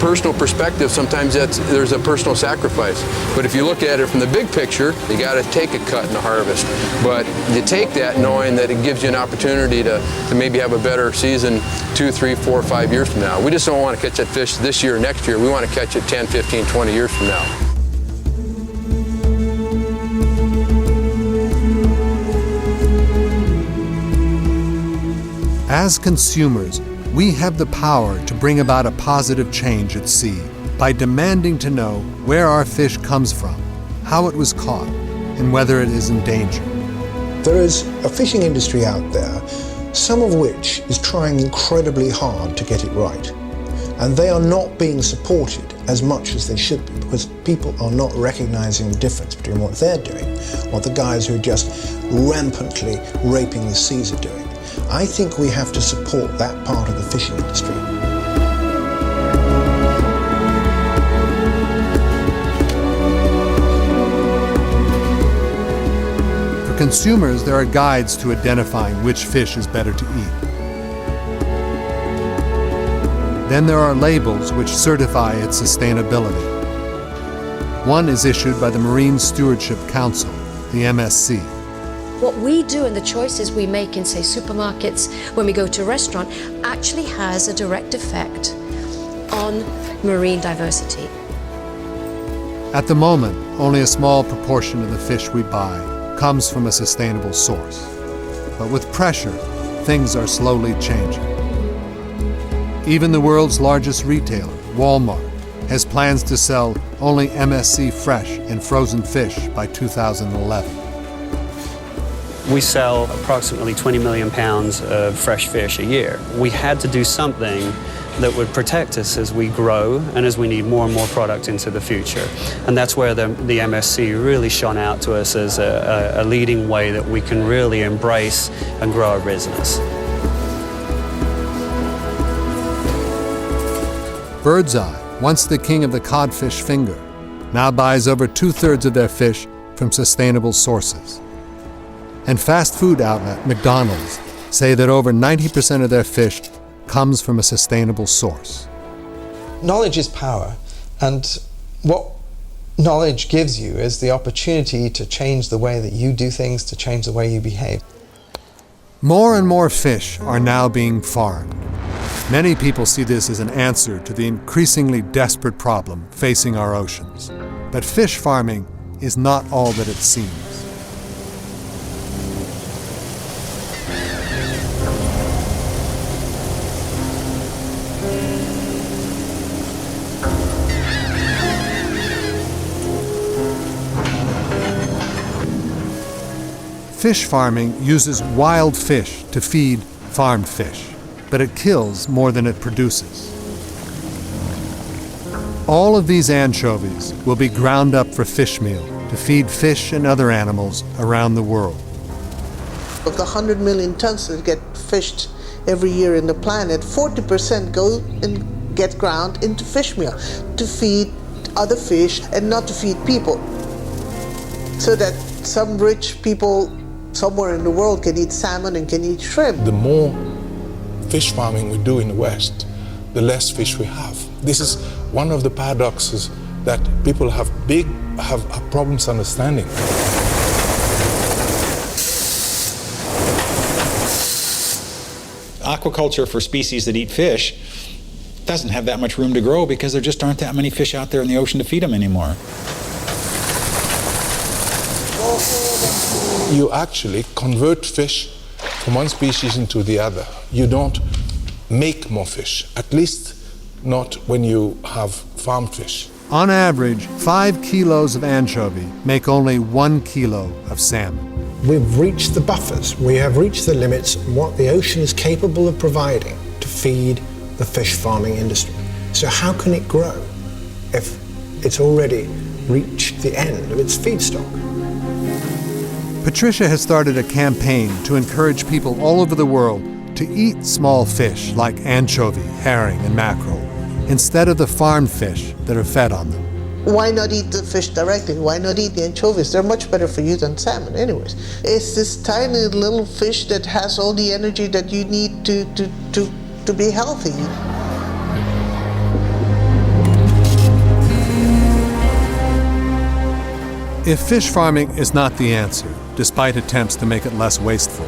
personal perspective, sometimes there's a personal sacrifice. But if you look at it from the big picture, you got to take a cut in the harvest. But you take that knowing that it gives you an opportunity to maybe have a better season 2, 3, 4, 5 years from now. We just don't want to catch that fish this year or next year. We want to catch it 10, 15, 20 years from now. As consumers, we have the power to bring about a positive change at sea by demanding to know where our fish comes from, how it was caught, and whether it is endangered. There is a fishing industry out there, some of which is trying incredibly hard to get it right. And they are not being supported as much as they should be because people are not recognizing the difference between what they're doing, what the guys who are just rampantly raping the seas are doing. I think we have to support that part of the fishing industry. For consumers, there are guides to identifying which fish is better to eat. Then there are labels which certify its sustainability. One is issued by the Marine Stewardship Council, the MSC. What we do and the choices we make in, say, supermarkets, when we go to a restaurant, actually has a direct effect on marine diversity. At the moment, only a small proportion of the fish we buy comes from a sustainable source. But with pressure, things are slowly changing. Even the world's largest retailer, Walmart, has plans to sell only MSC fresh and frozen fish by 2011. We sell approximately 20 million pounds of fresh fish a year. We had to do something that would protect us as we grow and as we need more and more product into the future. And that's where the MSC really shone out to us as a leading way that we can really embrace and grow our business. Birdseye, once the king of the codfish finger, now buys over 2/3 of their fish from sustainable sources. And fast food outlet McDonald's say that over 90% of their fish comes from a sustainable source. Knowledge is power, and what knowledge gives you is the opportunity to change the way that you do things, to change the way you behave. More and more fish are now being farmed. Many people see this as an answer to the increasingly desperate problem facing our oceans. But fish farming is not all that it seems. Fish farming uses wild fish to feed farmed fish, but it kills more than it produces. All of these anchovies will be ground up for fish meal to feed fish and other animals around the world. Of the 100 million tons that get fished every year in the planet, 40% go and get ground into fish meal to feed other fish and not to feed people. So that some rich people somewhere in the world can eat salmon and can eat shrimp. The more fish farming we do in the West, the less fish we have. This is one of the paradoxes that people have problems understanding. Aquaculture for species that eat fish doesn't have that much room to grow because there just aren't that many fish out there in the ocean to feed them anymore. You actually convert fish from one species into the other. You don't make more fish, at least not when you have farmed fish. On average, 5 kilos of anchovy make only 1 kilo of salmon. We've reached the buffers. We have reached the limits of what the ocean is capable of providing to feed the fish farming industry. So how can it grow if it's already reached the end of its feedstock? Patricia has started a campaign to encourage people all over the world to eat small fish like anchovy, herring, and mackerel, instead of the farmed fish that are fed on them. Why not eat the fish directly? Why not eat the anchovies? They're much better for you than salmon anyways. It's this tiny little fish that has all the energy that you need to be healthy. If fish farming is not the answer, despite attempts to make it less wasteful,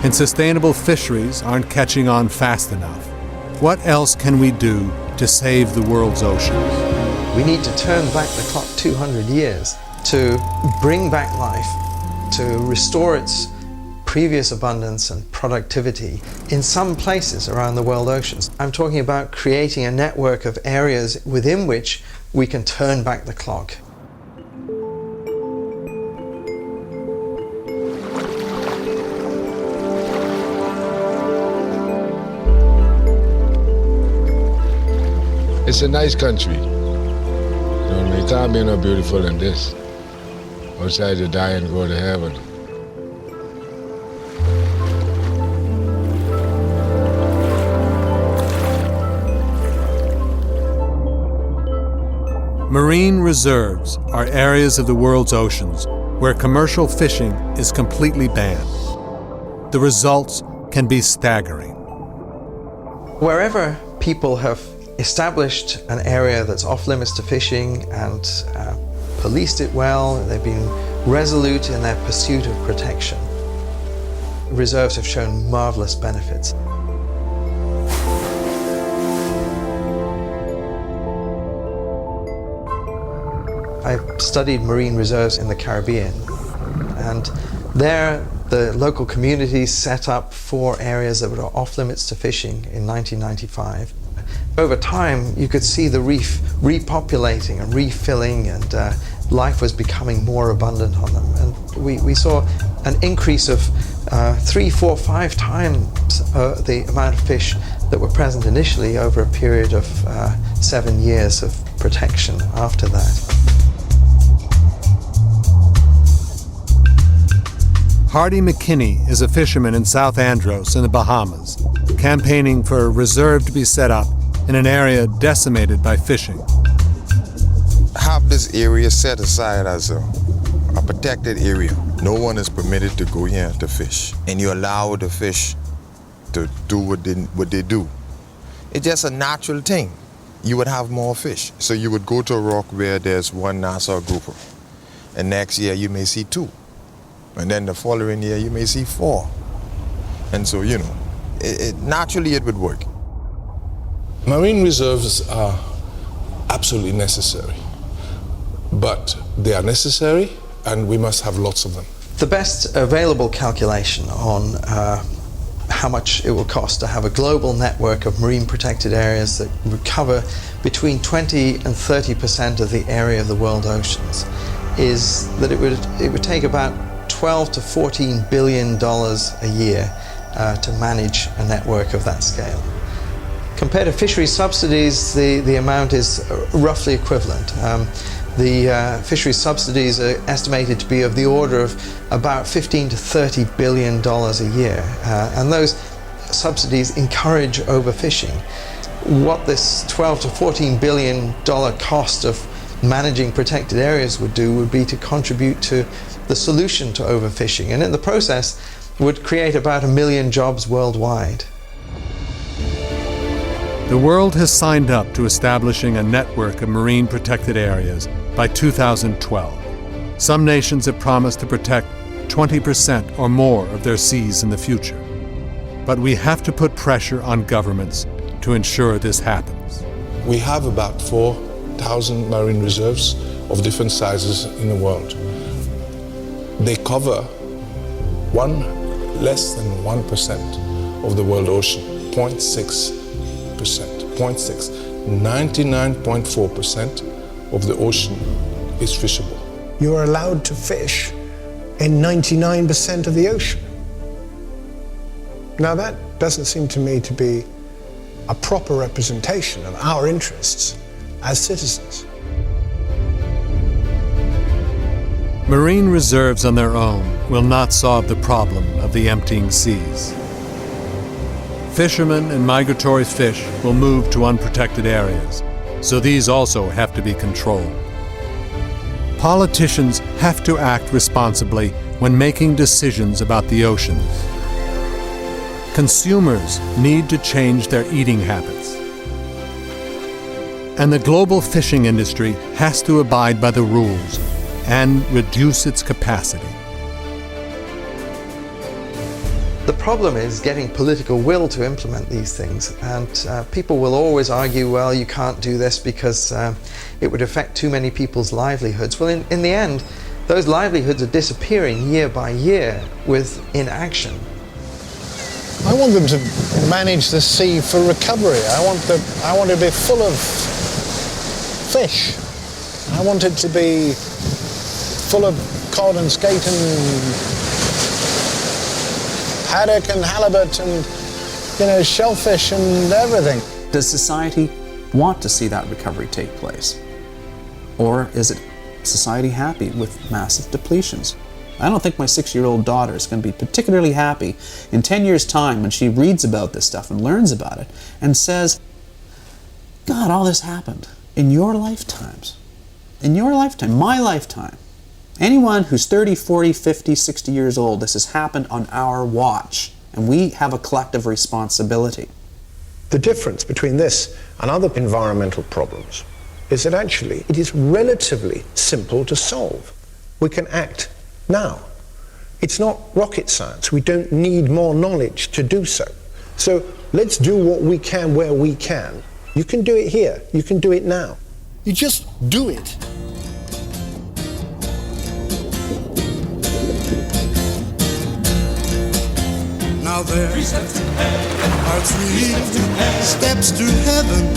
and sustainable fisheries aren't catching on fast enough, what else can we do to save the world's oceans? We need to turn back the clock 200 years to bring back life, to restore its previous abundance and productivity in some places around the world oceans. I'm talking about creating a network of areas within which we can turn back the clock. It's a nice country. You know what I mean? It can't be no beautiful than this. Outside to die and go to heaven. Marine reserves are areas of the world's oceans where commercial fishing is completely banned. The results can be staggering. Wherever people have established an area that's off limits to fishing and policed it well, they've been resolute in their pursuit of protection. Reserves have shown marvelous benefits. I studied marine reserves in the Caribbean, and there the local communities set up 4 areas that were off limits to fishing in 1995. Over time, you could see the reef repopulating and refilling, and life was becoming more abundant on them. And we saw an increase of 3, 4, 5 times the amount of fish that were present initially over a period of 7 years of protection after that. Hardy McKinney is a fisherman in South Andros in the Bahamas, campaigning for a reserve to be set up in an area decimated by fishing. Have this area set aside as a protected area. No one is permitted to go here to fish, and you allow the fish to do what they do. It's just a natural thing. You would have more fish. So you would go to a rock where there's 1 Nassau grouper, and next year you may see 2. And then the following year, you may see 4. And so, you know, naturally it would work. Marine reserves are absolutely necessary. But they are necessary, and we must have lots of them. The best available calculation on how much it will cost to have a global network of marine protected areas that would cover between 20 and 30% of the area of the world oceans is that it would take about $12 to $14 billion a year to manage a network of that scale. Compared to fisheries subsidies, the amount is roughly equivalent. The fisheries subsidies are estimated to be of the order of about $15 to $30 billion a year, and those subsidies encourage overfishing. What this $12 to $14 billion cost of managing protected areas would do would be to contribute to the solution to overfishing, and in the process would create about 1 million jobs worldwide. The world has signed up to establishing a network of marine protected areas by 2012. Some nations have promised to protect 20% or more of their seas in the future. But we have to put pressure on governments to ensure this happens. We have about 4,000 marine reserves of different sizes in the world. They cover less than 1% of the world ocean, 0.6%. 99.4% of the ocean is fishable. You are allowed to fish in 99% of the ocean. Now that doesn't seem to me to be a proper representation of our interests as citizens. Marine reserves on their own will not solve the problem of the emptying seas. Fishermen and migratory fish will move to unprotected areas, so these also have to be controlled. Politicians have to act responsibly when making decisions about the oceans. Consumers need to change their eating habits. And the global fishing industry has to abide by the rules and reduce its capacity. The problem is getting political will to implement these things, and people will always argue, well, you can't do this because it would affect too many people's livelihoods. Well, in the end, those livelihoods are disappearing year by year with inaction. I want them to manage the sea for recovery. I want to be full of fish. I want it to be full of cod and skate and haddock and halibut and, shellfish and everything. Does society want to see that recovery take place? Or is it society happy with massive depletions? I don't think my 6-year-old daughter is going to be particularly happy in 10 years' time when she reads about this stuff and learns about it and says, God, all this happened in your lifetimes. In your lifetime, my lifetime. Anyone who's 30, 40, 50, 60 years old, this has happened on our watch, and we have a collective responsibility. The difference between this and other environmental problems is that actually it is relatively simple to solve. We can act now. It's not rocket science. We don't need more knowledge to do so. So let's do what we can where we can. You can do it here. You can do it now. You just do it. Now there are 3 steps to heaven.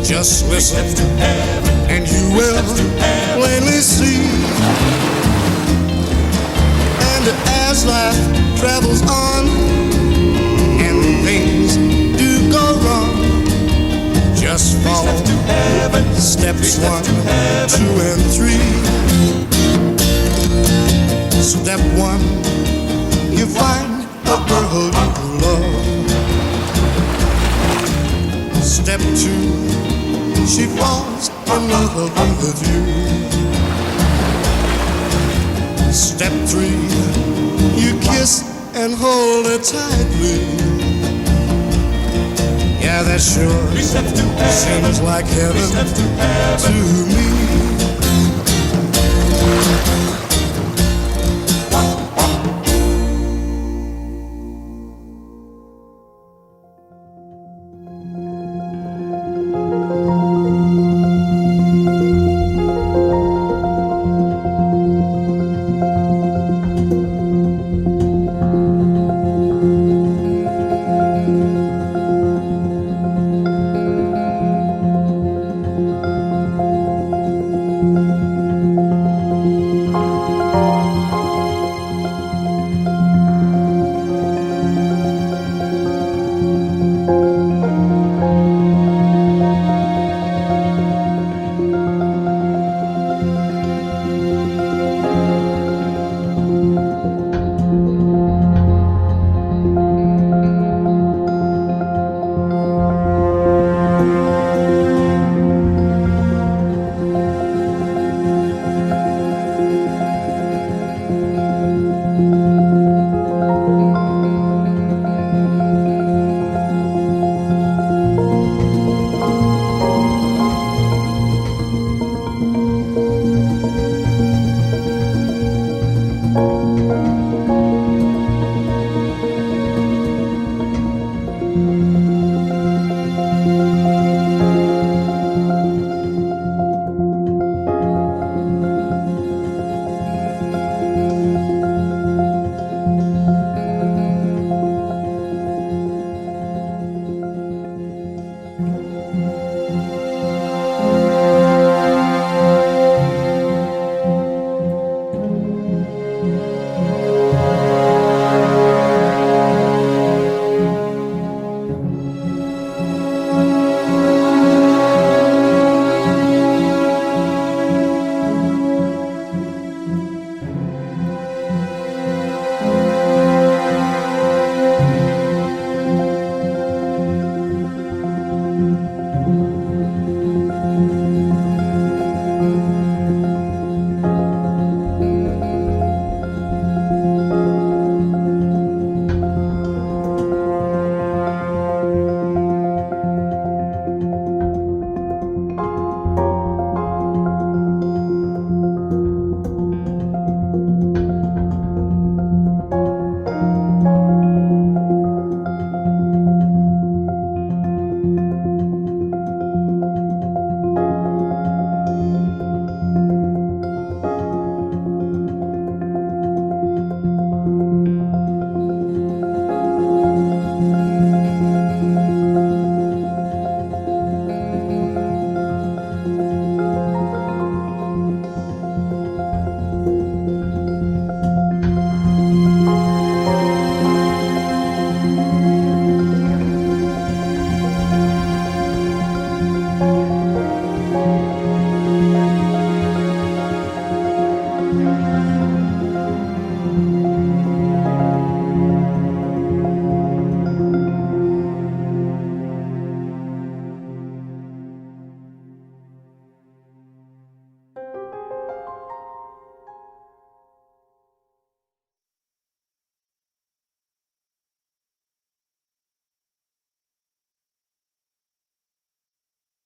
Just listen and you will plainly see. And as life travels on and things do go wrong, just follow steps 1, 2, and 3. Step 1, you find a girl you love. Step 2, she falls in love with you. Step 3, you kiss and hold her tightly. Yeah, that sure seems like heaven to me.